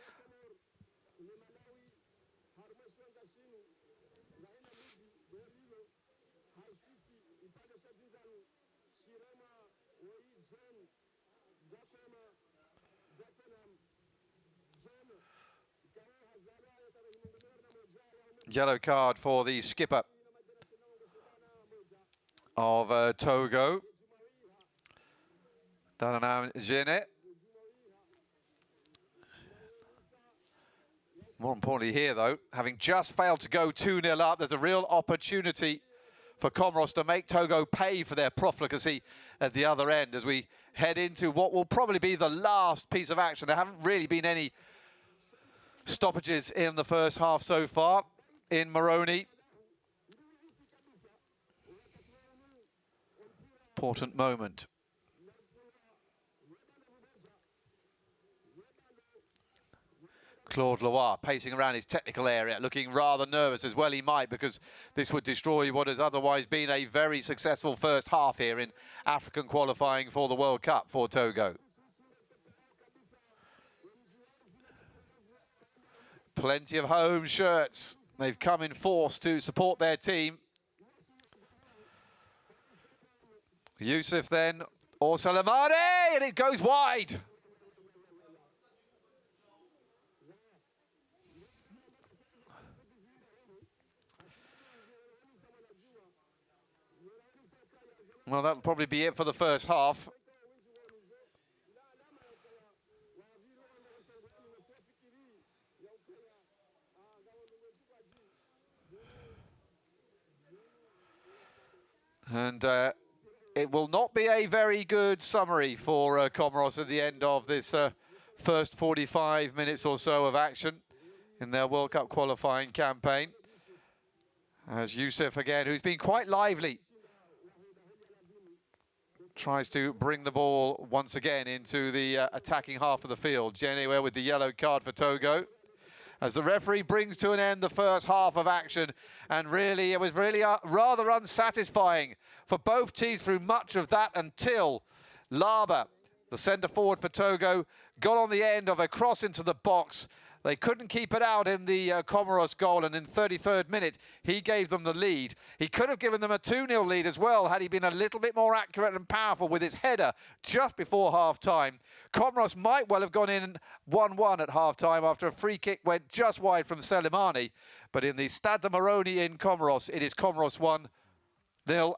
Yellow card for the skipper of Togo, Dananam Gene. More importantly here, though, having just failed to go 2-0 up, there's a real opportunity for Comoros to make Togo pay for their profligacy at the other end as we head into what will probably be the last piece of action. There haven't really been any stoppages in the first half so far in Moroni. Important moment. Claude Loire pacing around his technical area, looking rather nervous, as well he might, because this would destroy what has otherwise been a very successful first half here in African qualifying for the World Cup for Togo. Plenty of home shirts. They've come in force to support their team. Youssef then, or Salamane, and it goes wide. Well, that'll probably be it for the first half. And it will not be a very good summary for Comoros at the end of this first 45 minutes or so of action in their World Cup qualifying campaign. As Youssef again, who's been quite lively, tries to bring the ball once again into the attacking half of the field. Anywhere with the yellow card for Togo. As the referee brings to an end the first half of action, and really it was really rather unsatisfying for both teams through much of that until Laba, the centre forward for Togo, got on the end of a cross into the box. They couldn't keep it out in the Comoros goal, and in 33rd minute, he gave them the lead. He could have given them a 2-0 lead as well, had he been a little bit more accurate and powerful with his header just before half-time. Comoros might well have gone in 1-1 at half-time after a free kick went just wide from Selimani. But in the Stade de Moroni in Comoros, it is Comoros 1-0.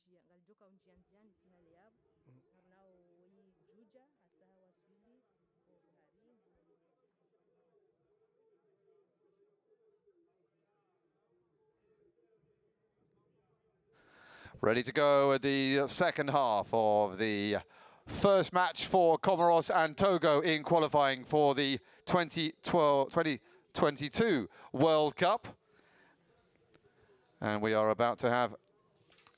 ngalijoka njia nziani tihali yabo nao juja asaha wasuli Ready to go at the second half of the first match for Comoros and Togo in qualifying for the 2022 World Cup. And we are about to have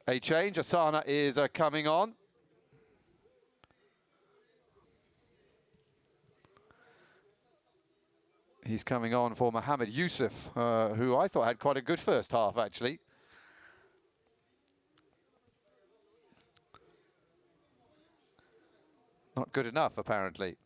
a change. Asana is coming on. He's coming on for Mohamed Yusuf, who I thought had quite a good first half, actually. Not good enough, apparently.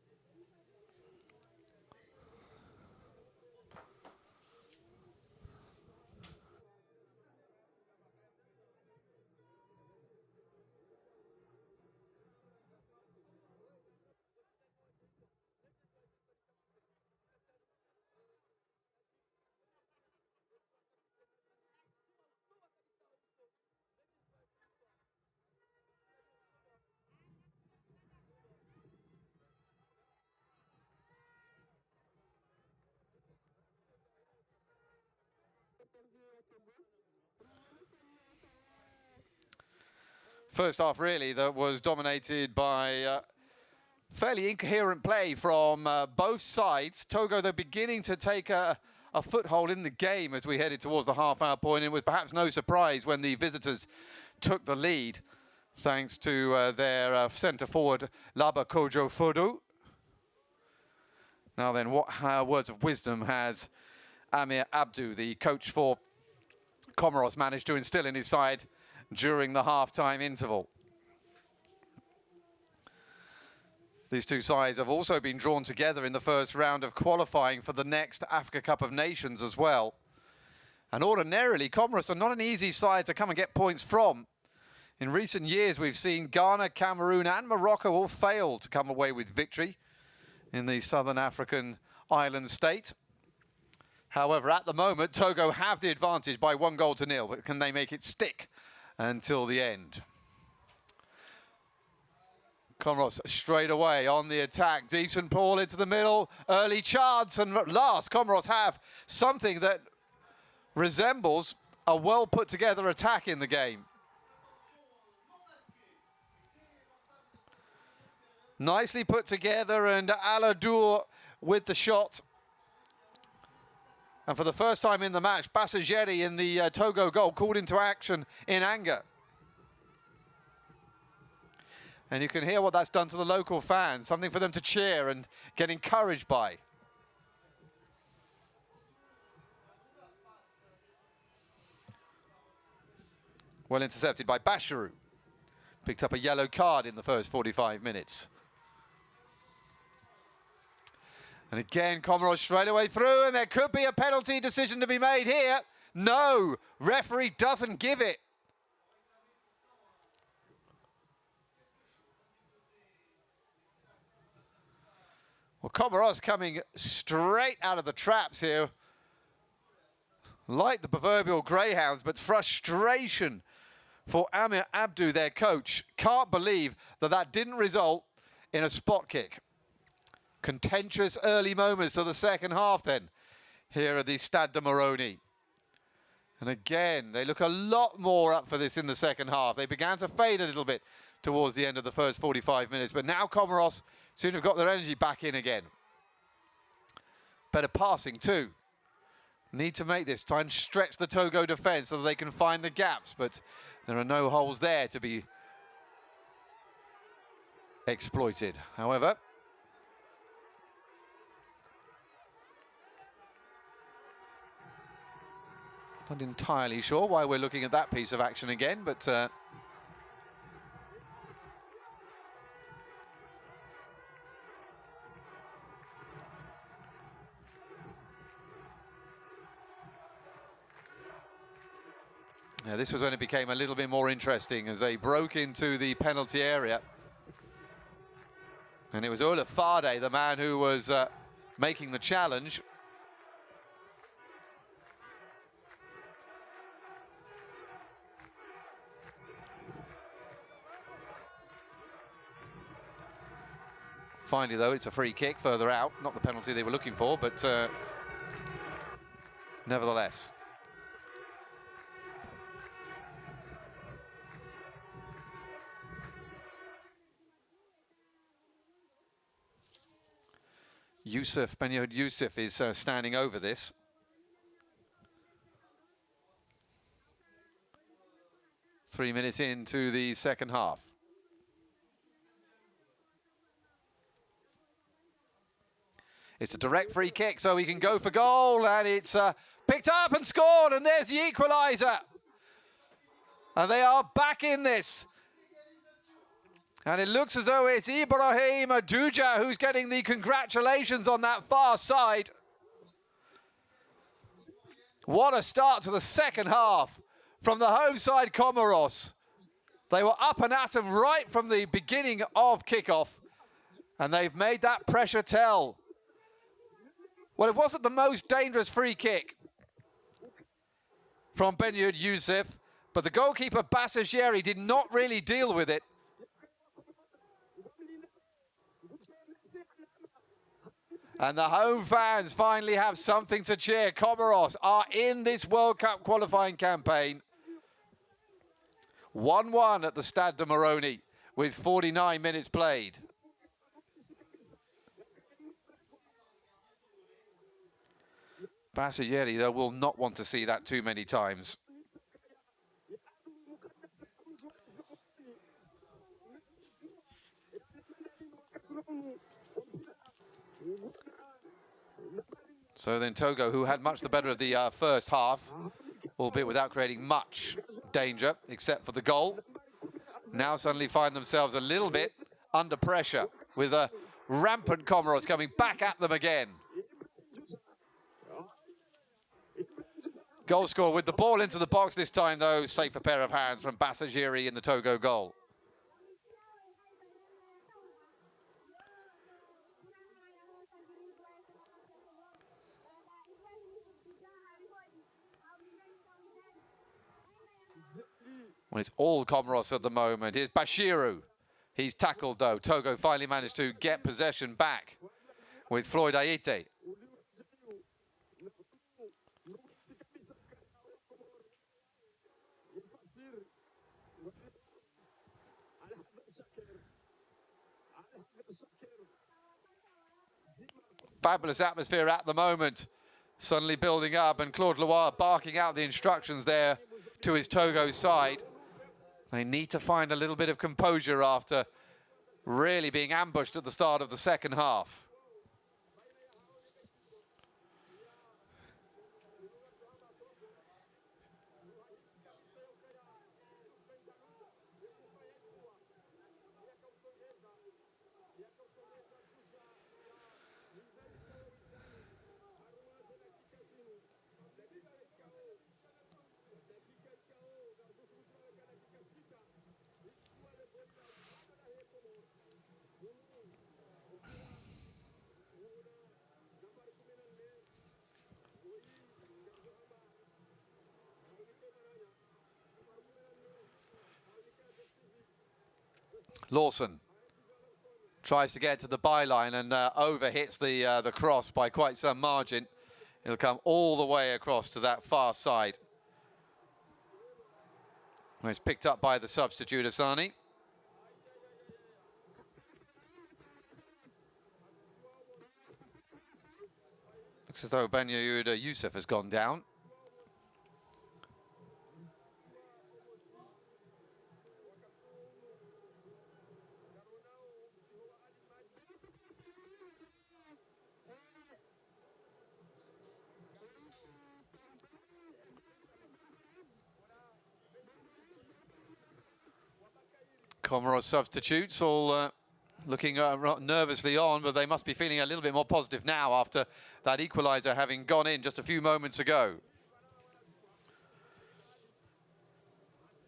First half, really, that was dominated by fairly incoherent play from both sides. Togo, though, beginning to take a foothold in the game as we headed towards the half-hour point. It was perhaps no surprise when the visitors took the lead, thanks to their centre-forward, Laba Kojo Fodu. Now then, what words of wisdom has Amir Abdou, the coach for Comoros, managed to instill in his side during the half-time interval? These two sides have also been drawn together in the first round of qualifying for the next Africa Cup of Nations as well. And ordinarily, Comoros are not an easy side to come and get points from. In recent years, we've seen Ghana, Cameroon and Morocco all fail to come away with victory in the southern African island state. However, at the moment, Togo have the advantage by 1-0. But can they make it stick until the end? Comoros straight away on the attack. Decent ball into the middle. Early chance, and at last, Comoros have something that resembles a well put together attack in the game. Nicely put together, and Aladour with the shot. And for the first time in the match, Bassageri in the Togo goal called into action in anger. And you can hear what that's done to the local fans, something for them to cheer and get encouraged by. Well intercepted by Basharu. Picked up a yellow card in the first 45 minutes. And again, Comoros straight away through, and there could be a penalty decision to be made here. No, referee doesn't give it. Well, Comoros coming straight out of the traps here. Like the proverbial greyhounds, but frustration for Amir Abdou, their coach. Can't believe that that didn't result in a spot kick. Contentious early moments of the second half then, here at the Stade de Moroni. And again, they look a lot more up for this in the second half. They began to fade a little bit towards the end of the first 45 minutes, but now Comoros seem to have got their energy back in again. Better passing too. Need to make this, try and stretch the Togo defence so that they can find the gaps, but there are no holes there to be exploited. However, not entirely sure why we're looking at that piece of action again, but yeah, this was when it became a little bit more interesting as they broke into the penalty area. And it was Ola Fade, the man who was making the challenge. Finally, though, it's a free kick further out. Not the penalty they were looking for, but nevertheless. Benyoud Youssef is standing over this. Three minutes into the second half. It's a direct free kick, so he can go for goal, and it's picked up and scored, and there's the equaliser. And they are back in this. And it looks as though it's Ibrahim Aduja who's getting the congratulations on that far side. What a start to the second half from the home side Comoros. They were up and at them right from the beginning of kickoff, and they've made that pressure tell. Well, it wasn't the most dangerous free kick from Benyoud Youssef, but the goalkeeper Bassageri did not really deal with it. And the home fans finally have something to cheer. Comoros are in this World Cup qualifying campaign. 1-1 at the Stade de Moroni with 49 minutes played. Bassageri, though, will not want to see that too many times. So then Togo, who had much the better of the first half, albeit without creating much danger, except for the goal, now suddenly find themselves a little bit under pressure with a rampant Comoros coming back at them again. Goal scorer with the ball into the box this time, though. Safe a pair of hands from Bassageri in the Togo goal. Well, it's all Comoros at the moment. Here's Bashiru. He's tackled, though. Togo finally managed to get possession back with Floyd Aite. Fabulous atmosphere at the moment, suddenly building up, and Claude Loire barking out the instructions there to his Togo side. They need to find a little bit of composure after really being ambushed at the start of the second half. Lawson tries to get to the byline and overhits the cross by quite some margin. It'll come all the way across to that far side. It's picked up by the substitute, Asani. Looks as though Benyoud Youssef has gone down. Comoros substitutes all looking nervously on, but they must be feeling a little bit more positive now after that equaliser having gone in just a few moments ago.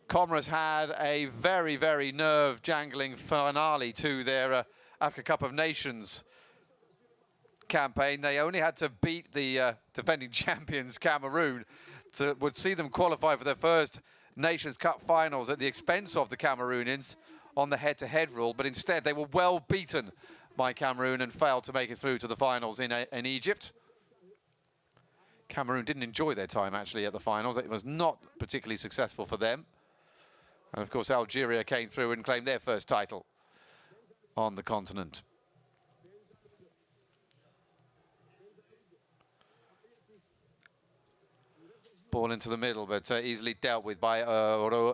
Comoros had a very, very nerve-jangling finale to their Africa Cup of Nations campaign. They only had to beat the defending champions, Cameroon, would see them qualify for their first Nations Cup finals at the expense of the Cameroonians on the head-to-head rule, but instead they were well beaten by Cameroon and failed to make it through to the finals in Egypt. Cameroon didn't enjoy their time, actually, at the finals. It was not particularly successful for them. And, of course, Algeria came through and claimed their first title on the continent. Ball into the middle, but easily dealt with by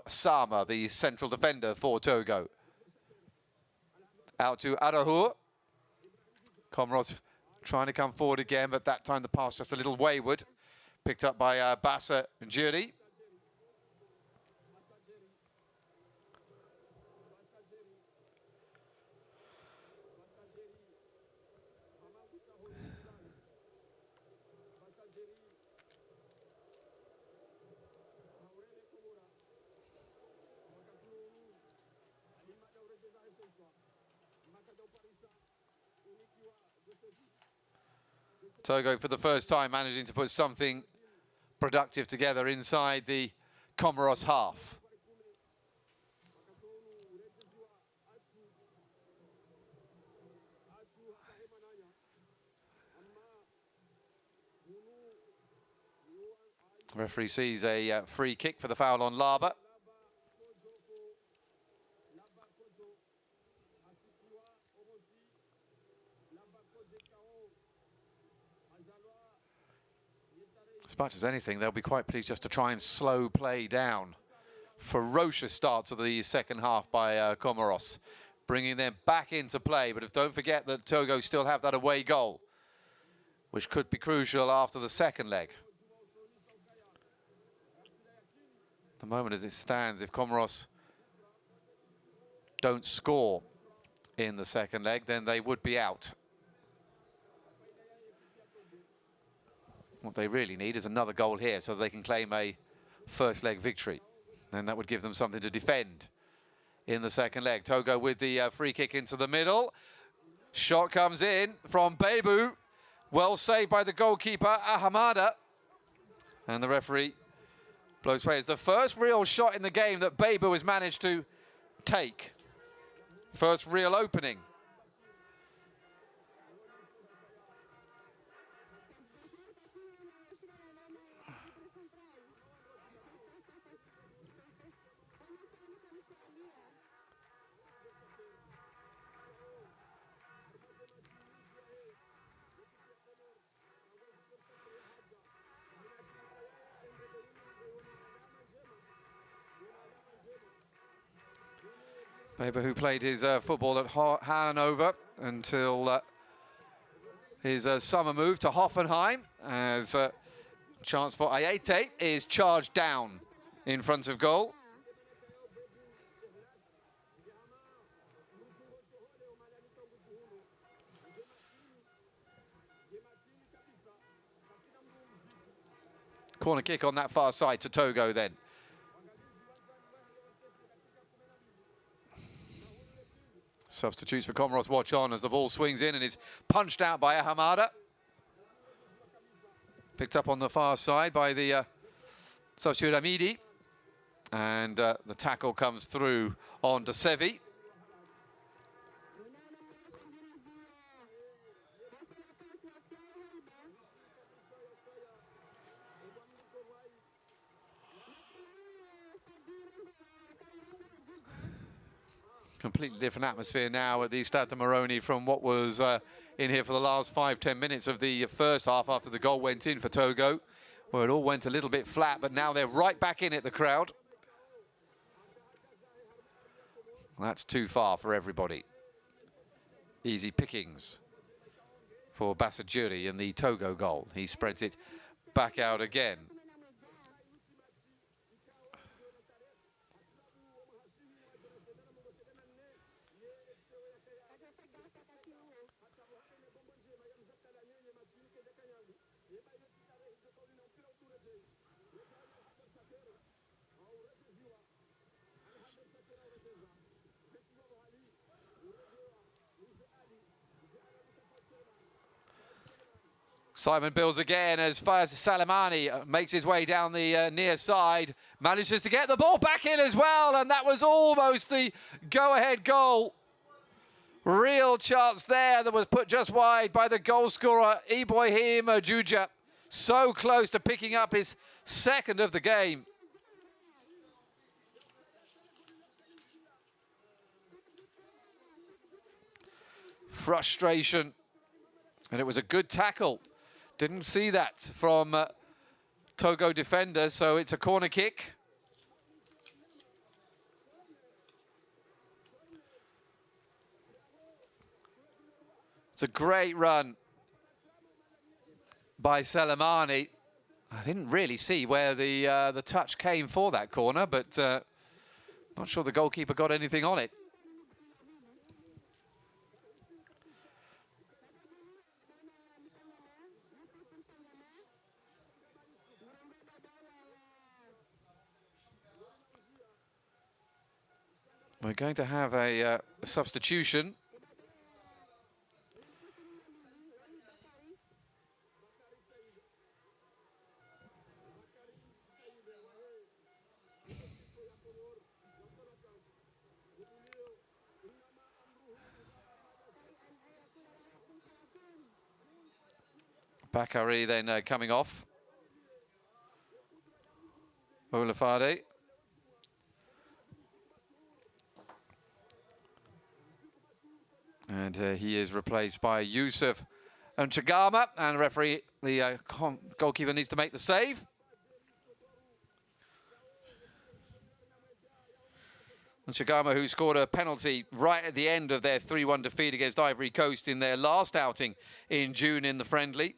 Sama, the central defender for Togo. Out to Arahur. Comoros trying to come forward again, but that time the pass just a little wayward. Picked up by Bassa Juri. Togo, for the first time, managing to put something productive together inside the Comoros half. Referee sees a free kick for the foul on Laba. As much as anything, they'll be quite pleased just to try and slow play down. Ferocious start to the second half by Comoros, bringing them back into play. But don't forget that Togo still have that away goal, which could be crucial after the second leg. At the moment as it stands, if Comoros don't score in the second leg, then they would be out. What they really need is another goal here so they can claim a first leg victory. And that would give them something to defend in the second leg. Togo with the free kick into the middle. Shot comes in from Bebu. Well saved by the goalkeeper, Ahamada. And the referee blows play. It's the first real shot in the game that Bebu has managed to take. First real opening. Bebu, who played his football at Hanover until his summer move to Hoffenheim, as chance for Ayete is charged down in front of goal. Corner kick on that far side to Togo then. Substitutes for Comoros watch on as the ball swings in and is punched out by Ahamada. Picked up on the far side by the substitute Amidi. And the tackle comes through on to Sevi. Completely different atmosphere now at the Stade de Moroni from what was in here for the last 5-10 minutes of the first half after the goal went in for Togo, where it all went a little bit flat, but now they're right back in it, the crowd. Well, that's too far for everybody. Easy pickings for Bassa Juri in the Togo goal. He spreads it back out again. Simon builds again as Fayez Salimani makes his way down the near side, manages to get the ball back in as well, and that was almost the go-ahead goal Real chance there that was put just wide by the goal scorer, Ibrahim Juja. So close to picking up his second of the game. Frustration. And it was a good tackle. Didn't see that from Togo defenders, so it's a corner kick. It's a great run by Selemani. I didn't really see where the touch came for that corner, but not sure the goalkeeper got anything on it. We're going to have a substitution. Bakary then coming off. Olafade. And he is replaced by Yusuf and Chagama. And referee, the goalkeeper needs to make the save. And Chagama, who scored a penalty right at the end of their 3-1 defeat against Ivory Coast in their last outing in June in the friendly.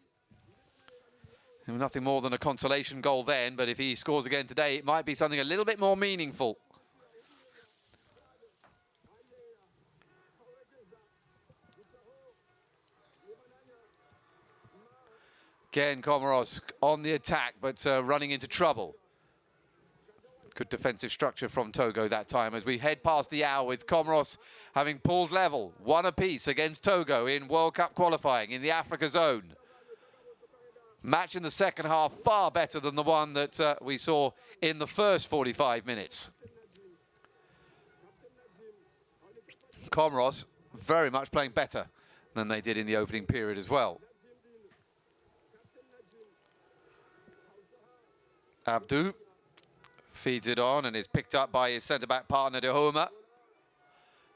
Nothing more than a consolation goal then, but if he scores again today, it might be something a little bit more meaningful. Again, Comoros on the attack, but running into trouble. Good defensive structure from Togo that time as we head past the hour with Comoros having pulled level, 1 apiece against Togo in World Cup qualifying in the Africa zone. Match in the second half far better than the one that we saw in the first 45 minutes. Comoros very much playing better than they did in the opening period as well. Abdou feeds it on and is picked up by his centre-back partner, De Homa,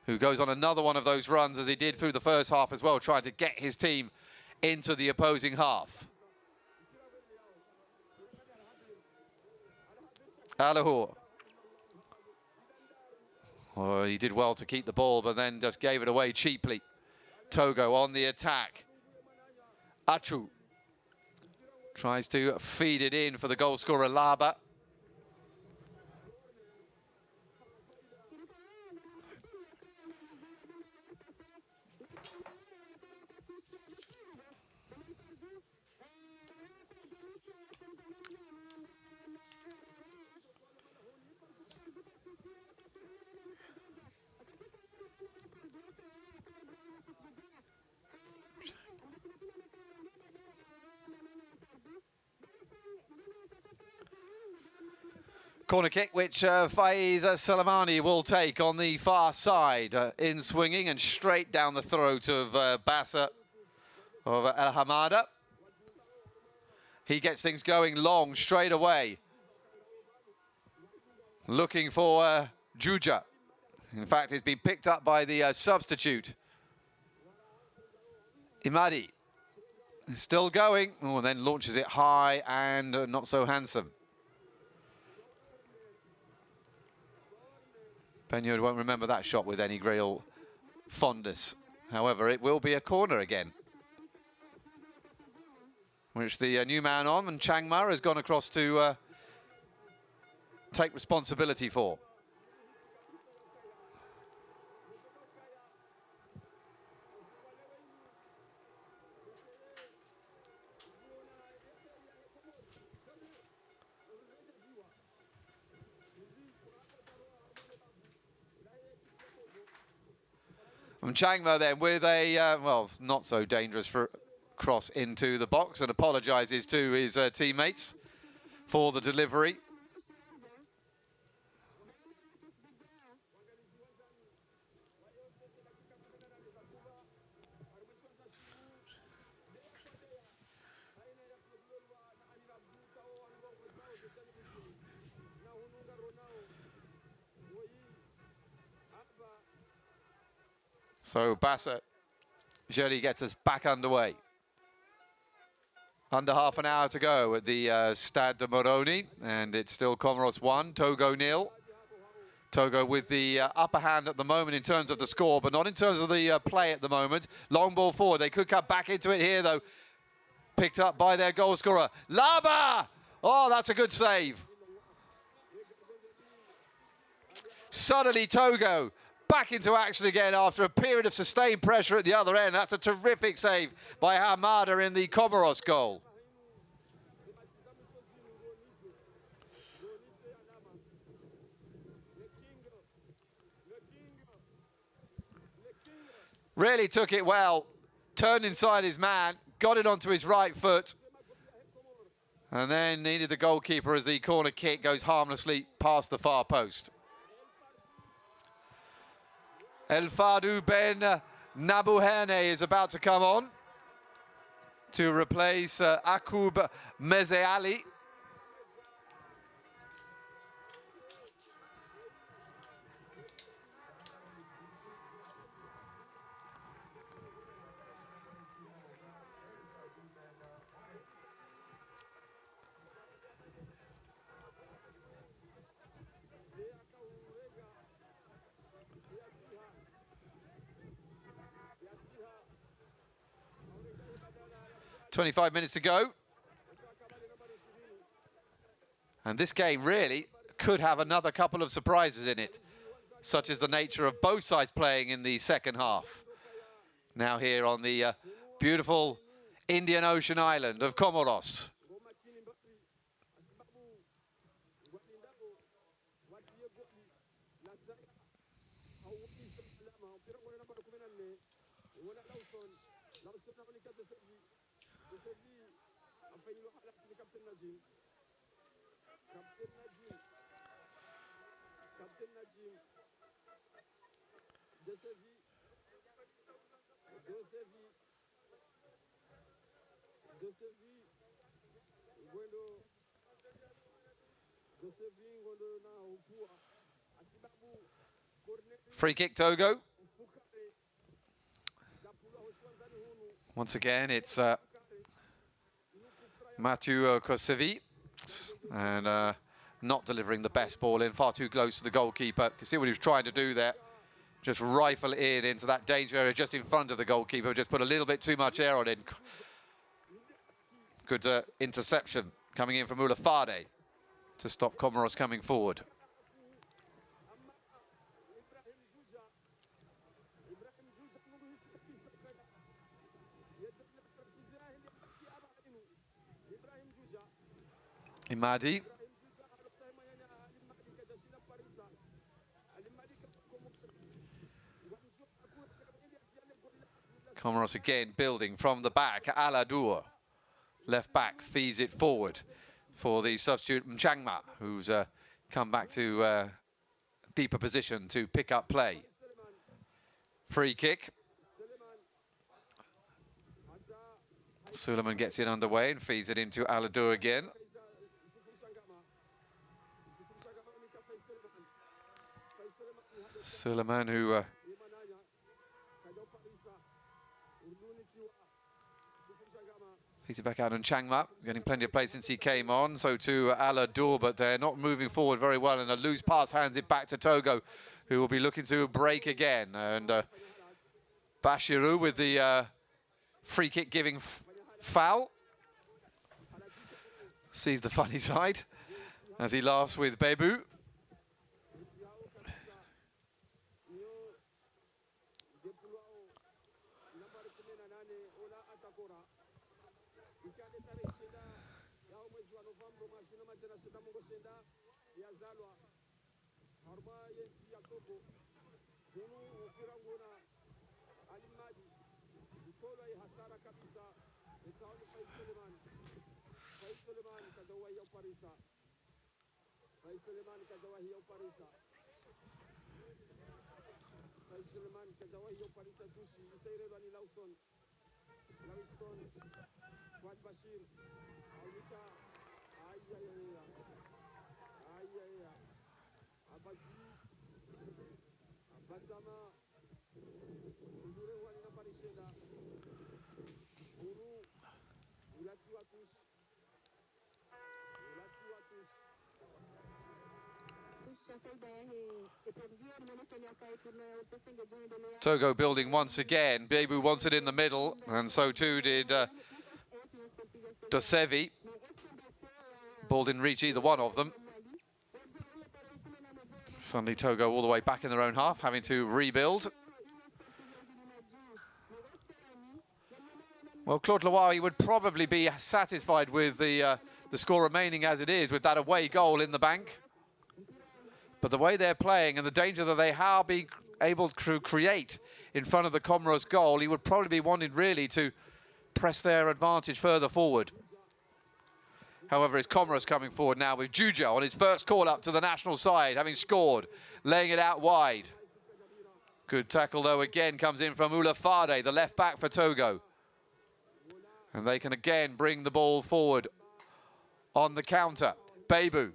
who goes on another one of those runs as he did through the first half as well, trying to get his team into the opposing half. Alahour. Oh, he did well to keep the ball, but then just gave it away cheaply. Togo on the attack. Achu tries to feed it in for the goal scorer, Laba. Corner kick, which Faiz Selemani will take on the far side, in swinging and straight down the throat of Bassa of El Hamada. He gets things going long straight away, looking for Juja. In fact, he's been picked up by the substitute, Imadi. Still going, and then launches it high and not so handsome. Peña won't remember that shot with any real fondness. However, it will be a corner again, which the new man on, and Changma has gone across to take responsibility for. And Changma then with a, well, not so dangerous for cross into the box, and apologises to his teammates for the delivery. So Bassa Jolie gets us back underway. Under half an hour to go at the Stade de Moroni, and it's still Comoros 1, Togo 0. Togo with the upper hand at the moment in terms of the score, but not in terms of the play at the moment. Long ball forward. They could cut back into it here, though. Picked up by their goal scorer, Laba! Oh, that's a good save. Suddenly Togo back into action again after a period of sustained pressure at the other end. That's a terrific save by Hamada in the Comoros goal. Really took it well, turned inside his man, got it onto his right foot, and then needed the goalkeeper as the corner kick goes harmlessly past the far post. El Fadou Ben Nabouhene is about to come on to replace Akoub Mezeali. .25 minutes to go. And this game really could have another couple of surprises in it, such as the nature of both sides playing in the second half. Now here on the beautiful Indian Ocean island of Comoros. Free kick Togo. Once again, it's Mathieu Kosevi, and not delivering the best ball in, far too close to the goalkeeper. You can see what he was trying to do there. Just rifle it in into that danger area just in front of the goalkeeper. Just put a little bit too much air on it. Good interception coming in from Ulafade to stop Comoros coming forward. Imadi. Comoros again building from the back. Aladour, left back, feeds it forward for the substitute Mchangma, who's come back to deeper position to pick up play. Free kick. Suleiman gets it underway and feeds it into Aladour again. Suleiman, who feeds it back out, and Changma getting plenty of play since he came on. So to Aladour, but they're not moving forward very well, and a loose pass hands it back to Togo, who will be looking to break again. And Bashiru with the free kick giving foul. Sees the funny side as he laughs with Bebu. Togo building once again. Bebu wants it in the middle, and so too did Dosevi. Ball didn't reach either one of them. Suddenly Togo all the way back in their own half, having to rebuild. Well, Claude Lawai would probably be satisfied with the score remaining as it is, with that away goal in the bank. But the way they're playing and the danger that they are being able to create in front of the Comoros goal, he would probably be wanting really to press their advantage further forward. However, it's Comoros coming forward now with Juja on his first call up to the national side, having scored, laying it out wide. Good tackle, though, again comes in from Ulafade, the left back for Togo. And they can again bring the ball forward on the counter. Bebu,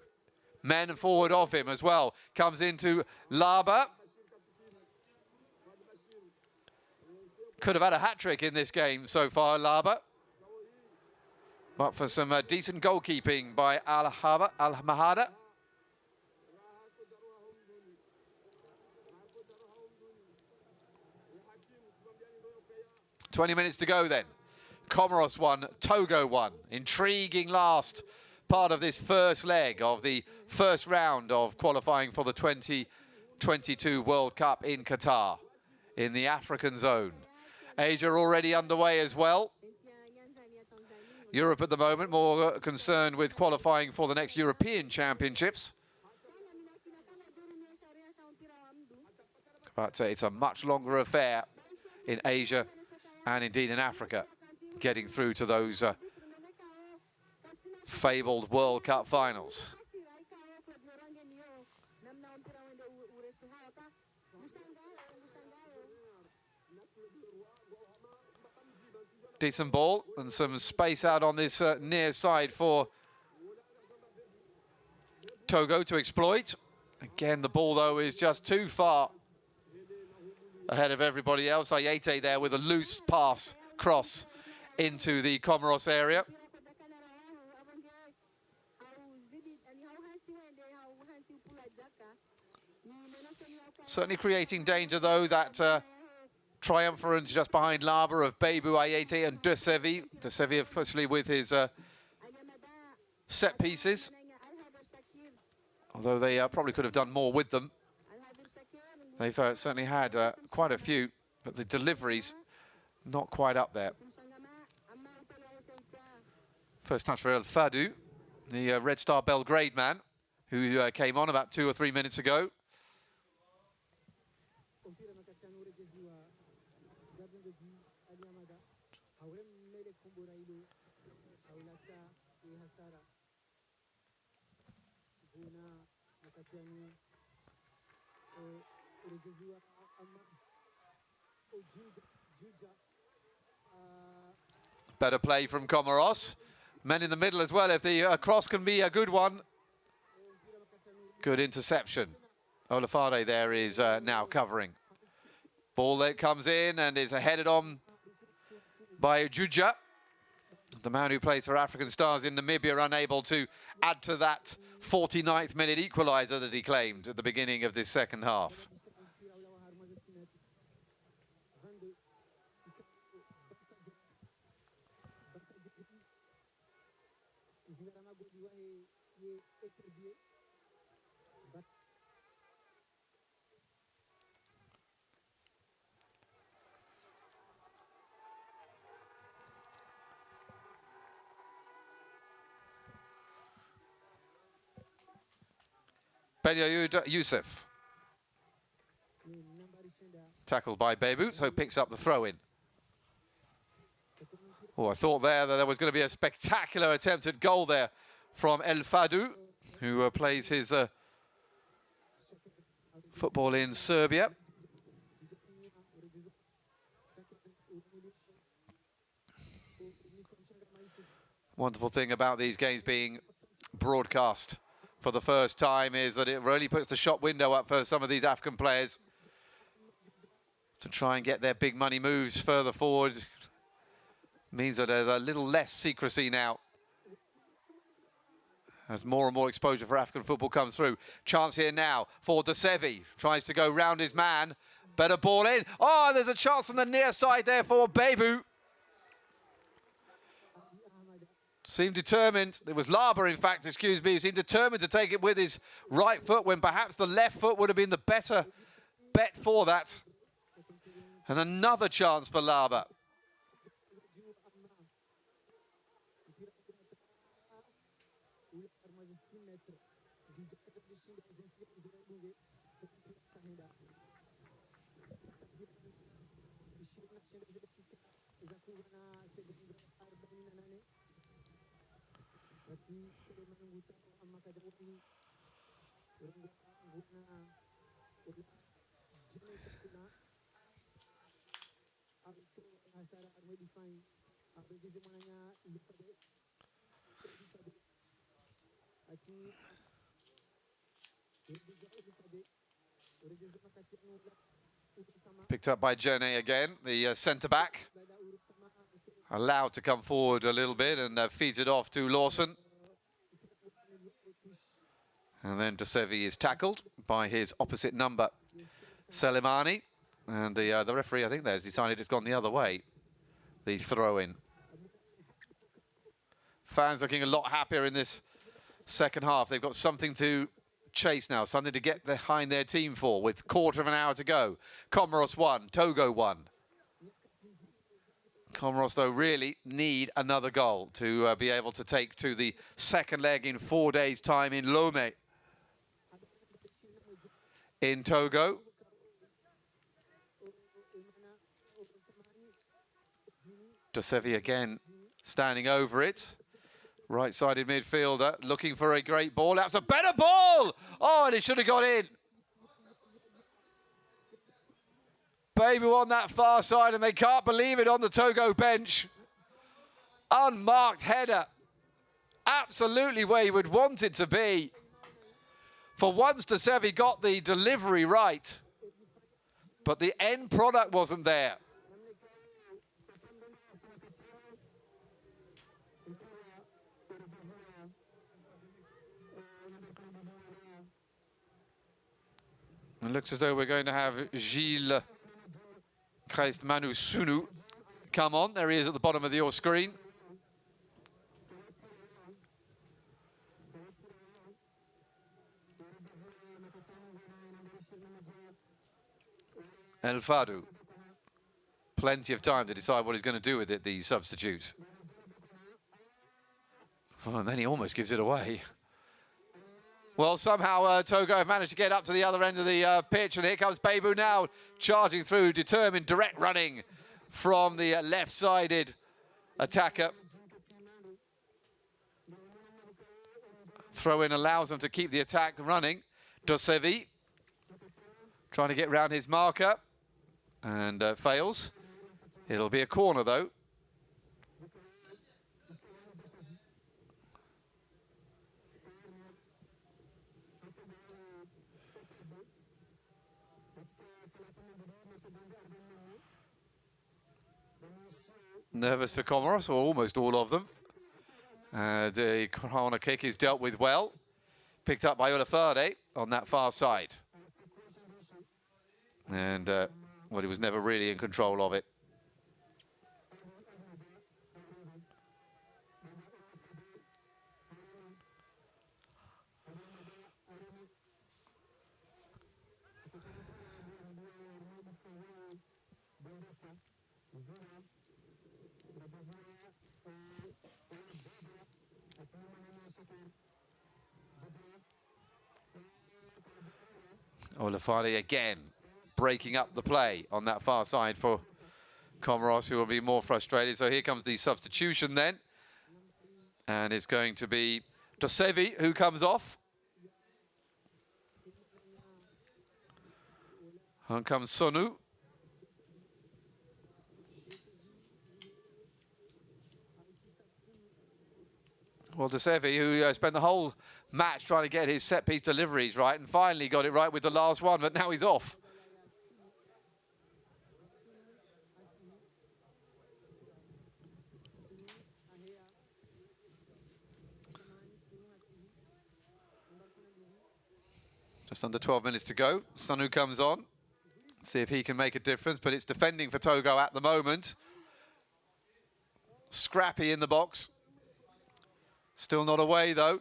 men forward of him as well, comes into Laba. Could have had a hat-trick in this game so far, Laba. But for some decent goalkeeping by Al-Mahada. 20 minutes to go then. Comoros 1, Togo 1. Intriguing last part of this first leg of the first round of qualifying for the 2022 World Cup in Qatar, in the African zone. Asia already underway as well. Europe at the moment more concerned with qualifying for the next European Championships. But it's a much longer affair in Asia and indeed in Africa, getting through to those fabled World Cup finals. Decent ball and some space out on this near side for Togo to exploit. Again, the ball, though, is just too far ahead of everybody else. Ayete there with a loose pass cross into the Comoros area. Certainly creating danger, though, that triumvirate just behind Laba of Bebu, Ayete and Dosevi. Dosevi, especially with his set pieces. Although they probably could have done more with them. They've certainly had quite a few, but the deliveries not quite up there. First touch for El Fadu, the Red Star Belgrade man, who came on about 2 or 3 minutes ago. Better play from Comoros. Men in the middle as well, if the cross can be a good one. Good interception. Olafade there is now covering. Ball that comes in and is headed on by Juja. The man who plays for African Stars in Namibia, unable to add to that 49th minute equaliser that he claimed at the beginning of this second half. Benyaud Youssef. Tackled by Bebu, so picks up the throw-in. Oh, I thought there that there was going to be a spectacular attempt at goal there from El Fadu, who plays his football in Serbia. Wonderful thing about these games being broadcast for the first time is that it really puts the shop window up for some of these African players to try and get their big money moves further forward. Means that there's a little less secrecy now as more and more exposure for African football comes through. Chance here now for De Sevi. Tries to go round his man. Better ball in. Oh, there's a chance on the near side there for Bebu. Seemed determined. It was Laba, in fact, excuse me. He seemed determined to take it with his right foot when perhaps the left foot would have been the better bet for that. And another chance for Laba. Picked up by Jene again, the centre-back. Allowed to come forward a little bit and feeds it off to Lawson. And then De Sevi is tackled by his opposite number, Selimani. And the referee, I think, has decided it's gone the other way, the throw-in. Fans looking a lot happier in this second half. They've got something to chase now, something to get behind their team for, with quarter of an hour to go. Comoros 1, Togo 1. Comoros, though, really need another goal to be able to take to the second leg in 4 days' time in Lomé in Togo. De Sevi again standing over it. Right-sided midfielder looking for a great ball. That's a better ball! Oh, and it should have got in. Bebu on that far side, and they can't believe it on the Togo bench. Unmarked header. Absolutely where you would want it to be. For once, De Sevi got the delivery right, but the end product wasn't there. It looks as though we're going to have Gilles Christ Manu Sunu come on. There he is at the bottom of your screen. El Fadou. Plenty of time to decide what he's going to do with it, the substitute. Oh, and then he almost gives it away. Well, somehow Togo have managed to get up to the other end of the pitch, and here comes Bebu now, charging through, determined, direct running from the left-sided attacker. Throw-in allows them to keep the attack running. De Sevi trying to get round his marker, and fails. It'll be a corner, though. Nervous for Comoros, or almost all of them. The corner kick is dealt with well. Picked up by Olafade on that far side. And, well, he was never really in control of it. Olafade again breaking up the play on that far side for Comoros, who will be more frustrated. So here comes the substitution then. And it's going to be De Sevi who comes off. On comes Sonu. Well, De Sevi, who spent the whole match trying to get his set-piece deliveries right, and finally got it right with the last one, but now he's off. Just under 12 minutes to go. Sanu comes on. See if he can make a difference, but it's defending for Togo at the moment. Scrappy in the box. Still not away, though.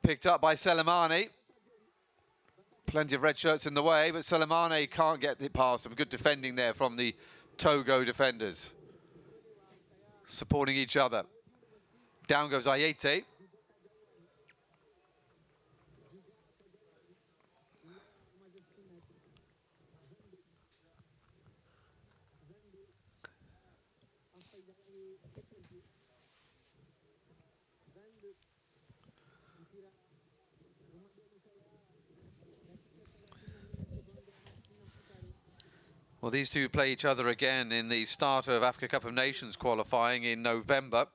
Picked up by Selemani. Plenty of red shirts in the way, but Selemani can't get it past them. Good defending there from the Togo defenders. Supporting each other. Down goes Ayete. Well, these two play each other again in the start of Africa Cup of Nations qualifying in November.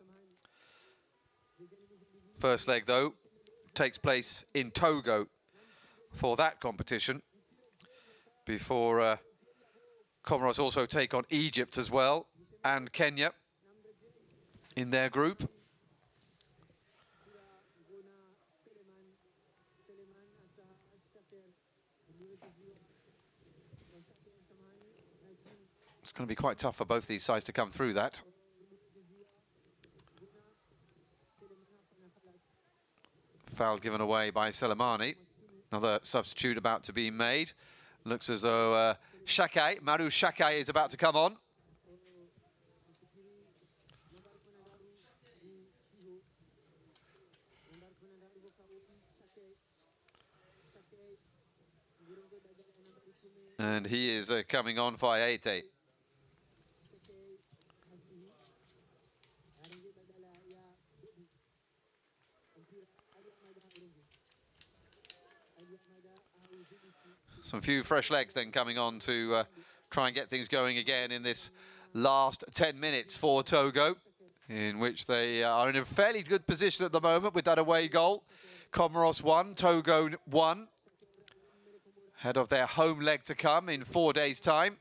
First leg, though, takes place in Togo for that competition. Before Comoros also take on Egypt as well, and Kenya in their group. It's going to be quite tough for both these sides to come through that. Foul given away by Selemani. Another substitute about to be made. Looks as though Maru Shakai is about to come on. And he is coming on for Ayete. Some few fresh legs then coming on to try and get things going again in this last 10 minutes for Togo, in which they are in a fairly good position at the moment with that away goal. Comoros 1, Togo 1. Ahead of their home leg to come in 4 days' time.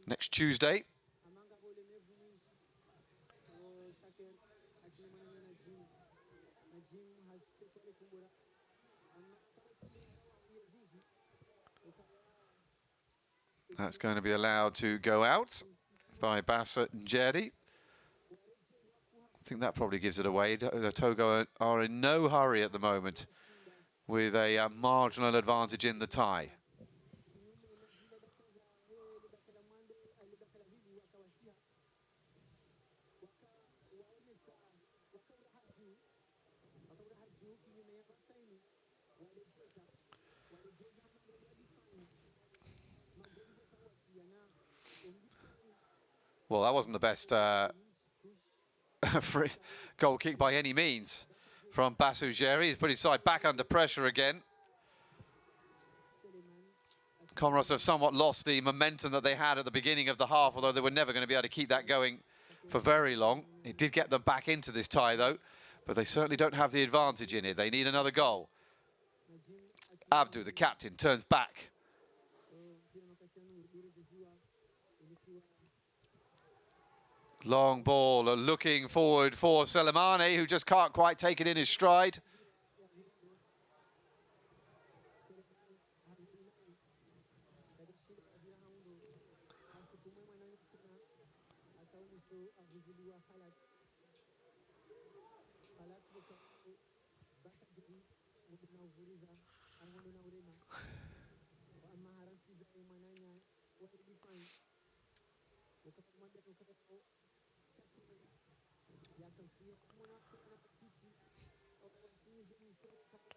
Next Tuesday. That's going to be allowed to go out by Bassett and Jerry. I think that probably gives it away. The Togo are in no hurry at the moment with a marginal advantage in the tie. Well, that wasn't the best free goal kick by any means from Bassou Jerry. He's put his side back under pressure again. Comoros have somewhat lost the momentum that they had at the beginning of the half, although they were never going to be able to keep that going for very long. It did get them back into this tie, though, but they certainly don't have the advantage in it. They need another goal. Abdou, the captain, turns back. Long ball, looking forward for Selemani, who just can't quite take it in his stride.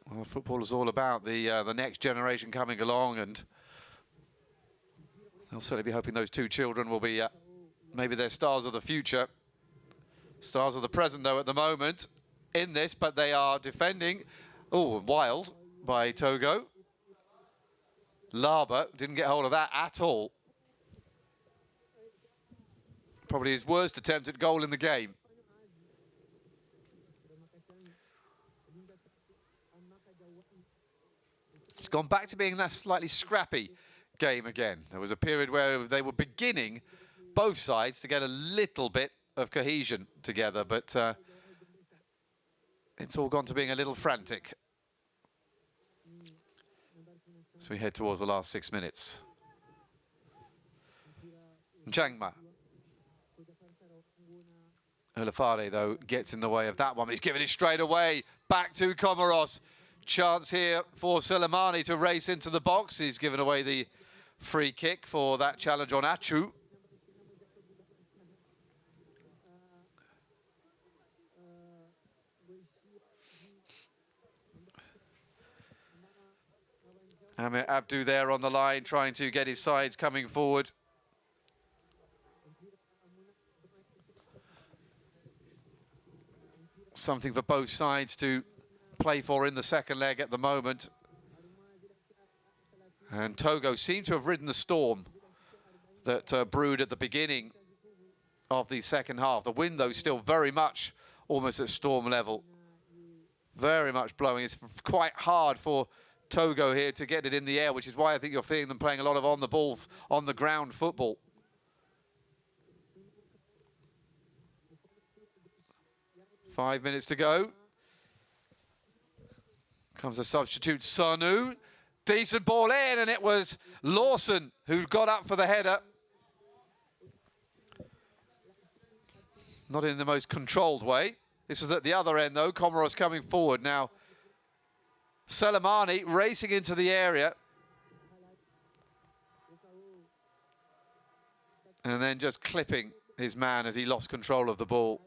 Well, football is all about the next generation coming along, and they'll certainly be hoping those two children will be maybe they're stars of the future. Stars of the present, though, at the moment in this, but they are defending. Oh, wild by Togo. Laba didn't get hold of that at all. Probably his worst attempt at goal in the game. It's gone back to being that slightly scrappy game again. There was a period where they were beginning, both sides, to get a little bit of cohesion together, but it's all gone to being a little frantic as we head towards the last 6 minutes. Njangma. Olafare, though, gets in the way of that one. He's given it straight away. Back to Comoros. Chance here for Selemani to race into the box. He's given away the free kick for that challenge on Achu. Amir Abdu there on the line, trying to get his sides coming forward. Something for both sides to play for in the second leg at the moment. And Togo seem to have ridden the storm that brewed at the beginning of the second half. The wind, though, still very much almost at storm level. Very much blowing. It's quite hard for Togo here to get it in the air, which is why I think you're feeling them playing a lot of on the ball, on the ground football. Five minutes to go. Comes the substitute, Sanu. Decent ball in, and it was Lawson who got up for the header. Not in the most controlled way. This was at the other end, though. Comoros coming forward now. Selemani racing into the area. And then just clipping his man as he lost control of the ball.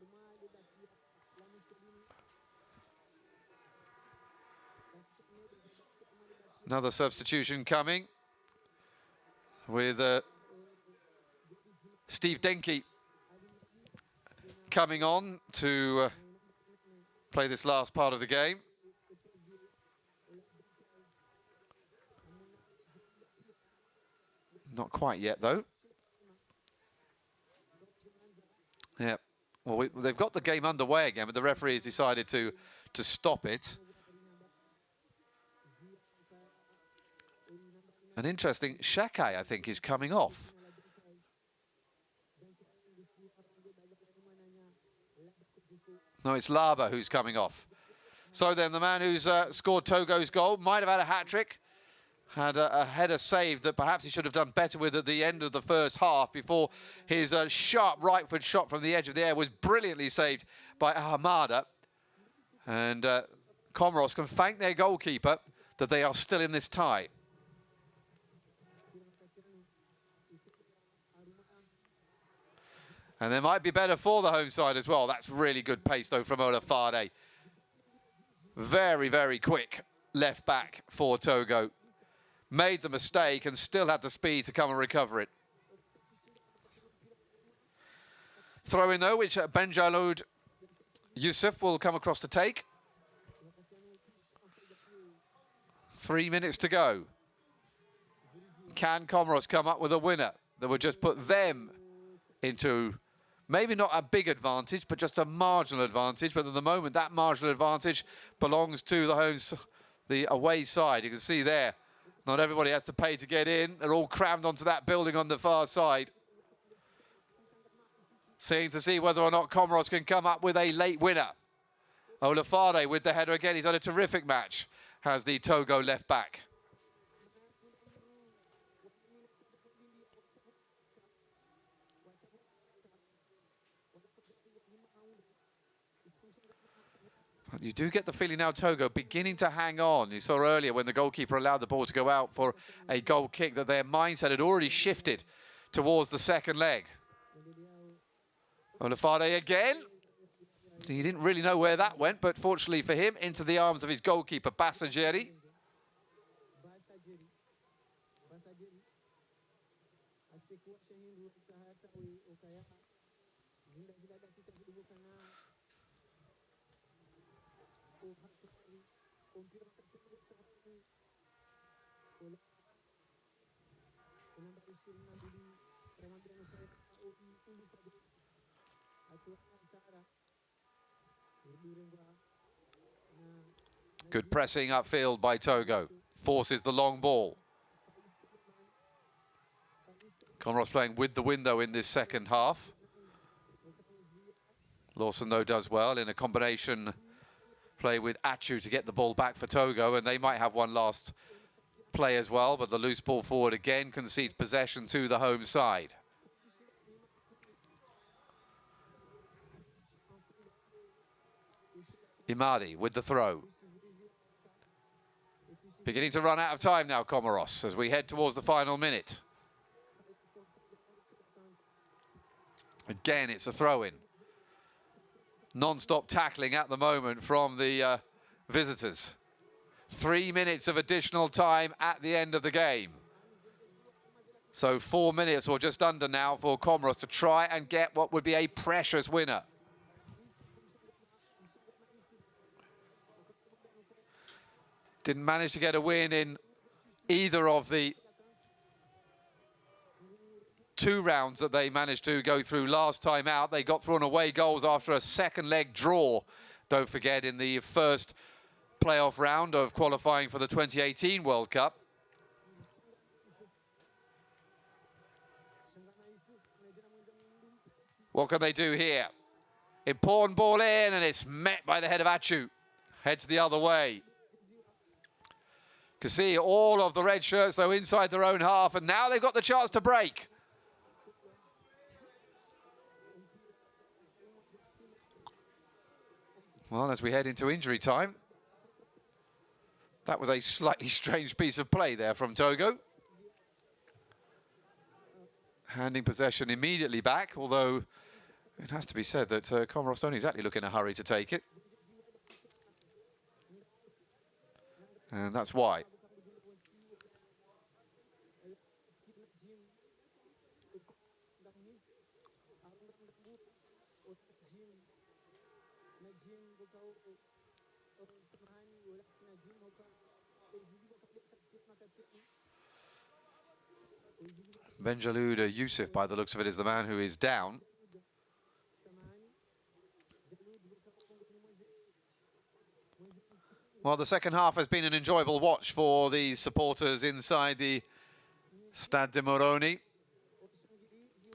Another substitution coming with Steve Denke coming on to play this last part of the game. Not quite yet, though. Yeah, well, they've got the game underway again, but the referee has decided to stop it. An interesting, Shakai, I think, is coming off. No, it's Laba who's coming off. So then the man who's scored Togo's goal might have had a hat-trick. Had a header saved that perhaps he should have done better with at the end of the first half before his sharp right-foot shot from the edge of the air was brilliantly saved by Ahamada. And Comoros can thank their goalkeeper that they are still in this tie. And they might be better for the home side as well. That's really good pace, though, from Olafade. Very, very quick left back for Togo. Made the mistake and still had the speed to come and recover it. Throw in, though, which Benjalud Yusuf will come across to take. 3 minutes to go. Can Comoros come up with a winner that would just put them into maybe not a big advantage, but just a marginal advantage? But at the moment, that marginal advantage belongs to the away side. You can see there, not everybody has to pay to get in. They're all crammed onto that building on the far side. Seeing to see whether or not Comoros can come up with a late winner. Olafade with the header again. He's had a terrific match, has the Togo left back. You do get the feeling now Togo beginning to hang on. You saw earlier when the goalkeeper allowed the ball to go out for a goal kick that their mindset had already shifted towards the second leg. Olafade again. He didn't really know where that went, but fortunately for him, into the arms of his goalkeeper, Bassageri. Good pressing upfield by Togo. Forces the long ball. Comoros playing with the window in this second half. Lawson, though, does well in a combination play with Achu to get the ball back for Togo, and they might have one last play as well, but the loose ball forward again concedes possession to the home side. Imadi with the throw. Beginning to run out of time now, Comoros, as we head towards the final minute. Again, it's a throw-in. Non-stop tackling at the moment from the visitors. 3 minutes of additional time at the end of the game. So 4 minutes or just under now for Comoros to try and get what would be a precious winner. Didn't manage to get a win in either of the 2 rounds that they managed to go through last time out. They got through on away goals after a second leg draw, don't forget, in the first playoff round of qualifying for the 2018 World Cup. What can they do here? Important ball in, and it's met by the head of Achu. Heads the other way. Can see all of the red shirts, though, inside their own half, and now they've got the chance to break. Well, as we head into injury time, that was a slightly strange piece of play there from Togo. Handing possession immediately back, although it has to be said that Comoros don't exactly look in a hurry to take it. And that's why. Benjalud Yusuf, by the looks of it, is the man who is down. Well, the second half has been an enjoyable watch for the supporters inside the Stade de Moroni.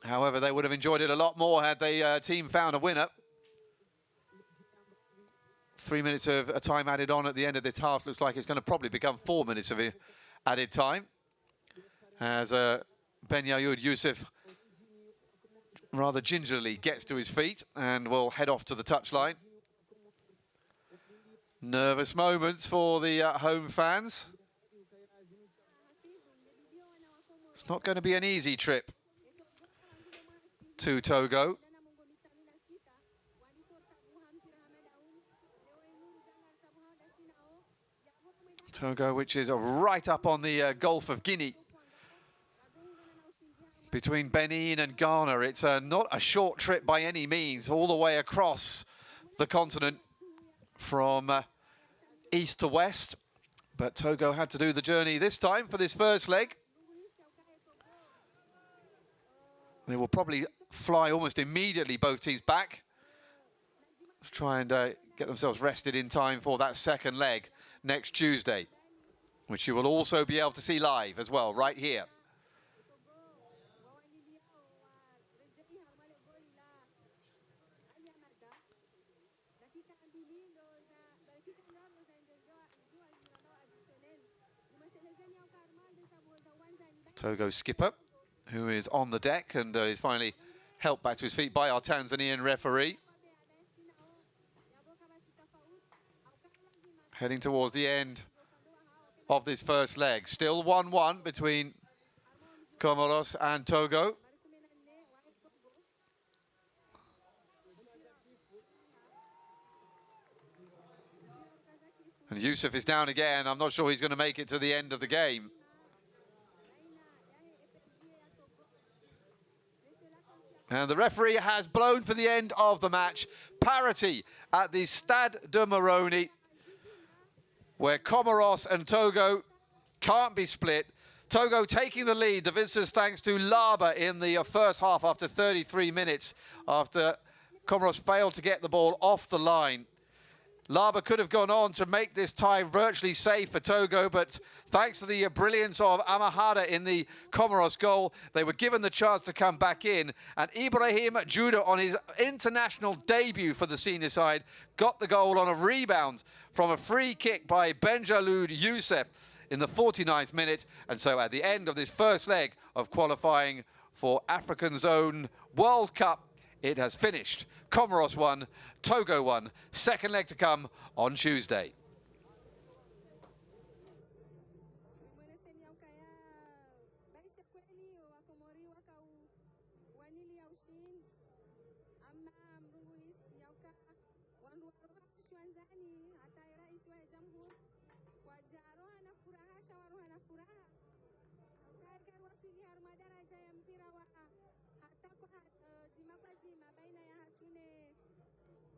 However, they would have enjoyed it a lot more had the team found a winner. 3 minutes of time added on at the end of this half. Looks like it's going to probably become 4 minutes of added time, as Benjalud Yusuf rather gingerly gets to his feet and will head off to the touchline. Nervous moments for the home fans. It's not going to be an easy trip to Togo. Togo, which is right up on the Gulf of Guinea. Between Benin and Ghana, it's not a short trip by any means, all the way across the continent from east to west. But Togo had to do the journey this time for this first leg. They will probably fly almost immediately, both teams back, to try and get themselves rested in time for that second leg next Tuesday, which you will also be able to see live as well, right here. Togo skipper, who is on the deck and is finally helped back to his feet by our Tanzanian referee. Heading towards the end of this first leg. Still 1-1 between Comoros and Togo. And Yusuf is down again. I'm not sure he's going to make it to the end of the game. And the referee has blown for the end of the match. Parity at the Stade de Moroni, where Comoros and Togo can't be split. Togo taking the lead, the visitors, thanks to Laba in the first half after 33 minutes, after Comoros failed to get the ball off the line. Laba could have gone on to make this tie virtually safe for Togo, but thanks to the brilliance of Amahada in the Comoros goal, they were given the chance to come back in. And Ibrahim Judah, on his international debut for the senior side, got the goal on a rebound from a free kick by Benjalud Youssef in the 49th minute. And so at the end of this first leg of qualifying for African Zone World Cup, it has finished. Comoros won, Togo won. Second leg to come on Tuesday. Zima kwa zima baina ya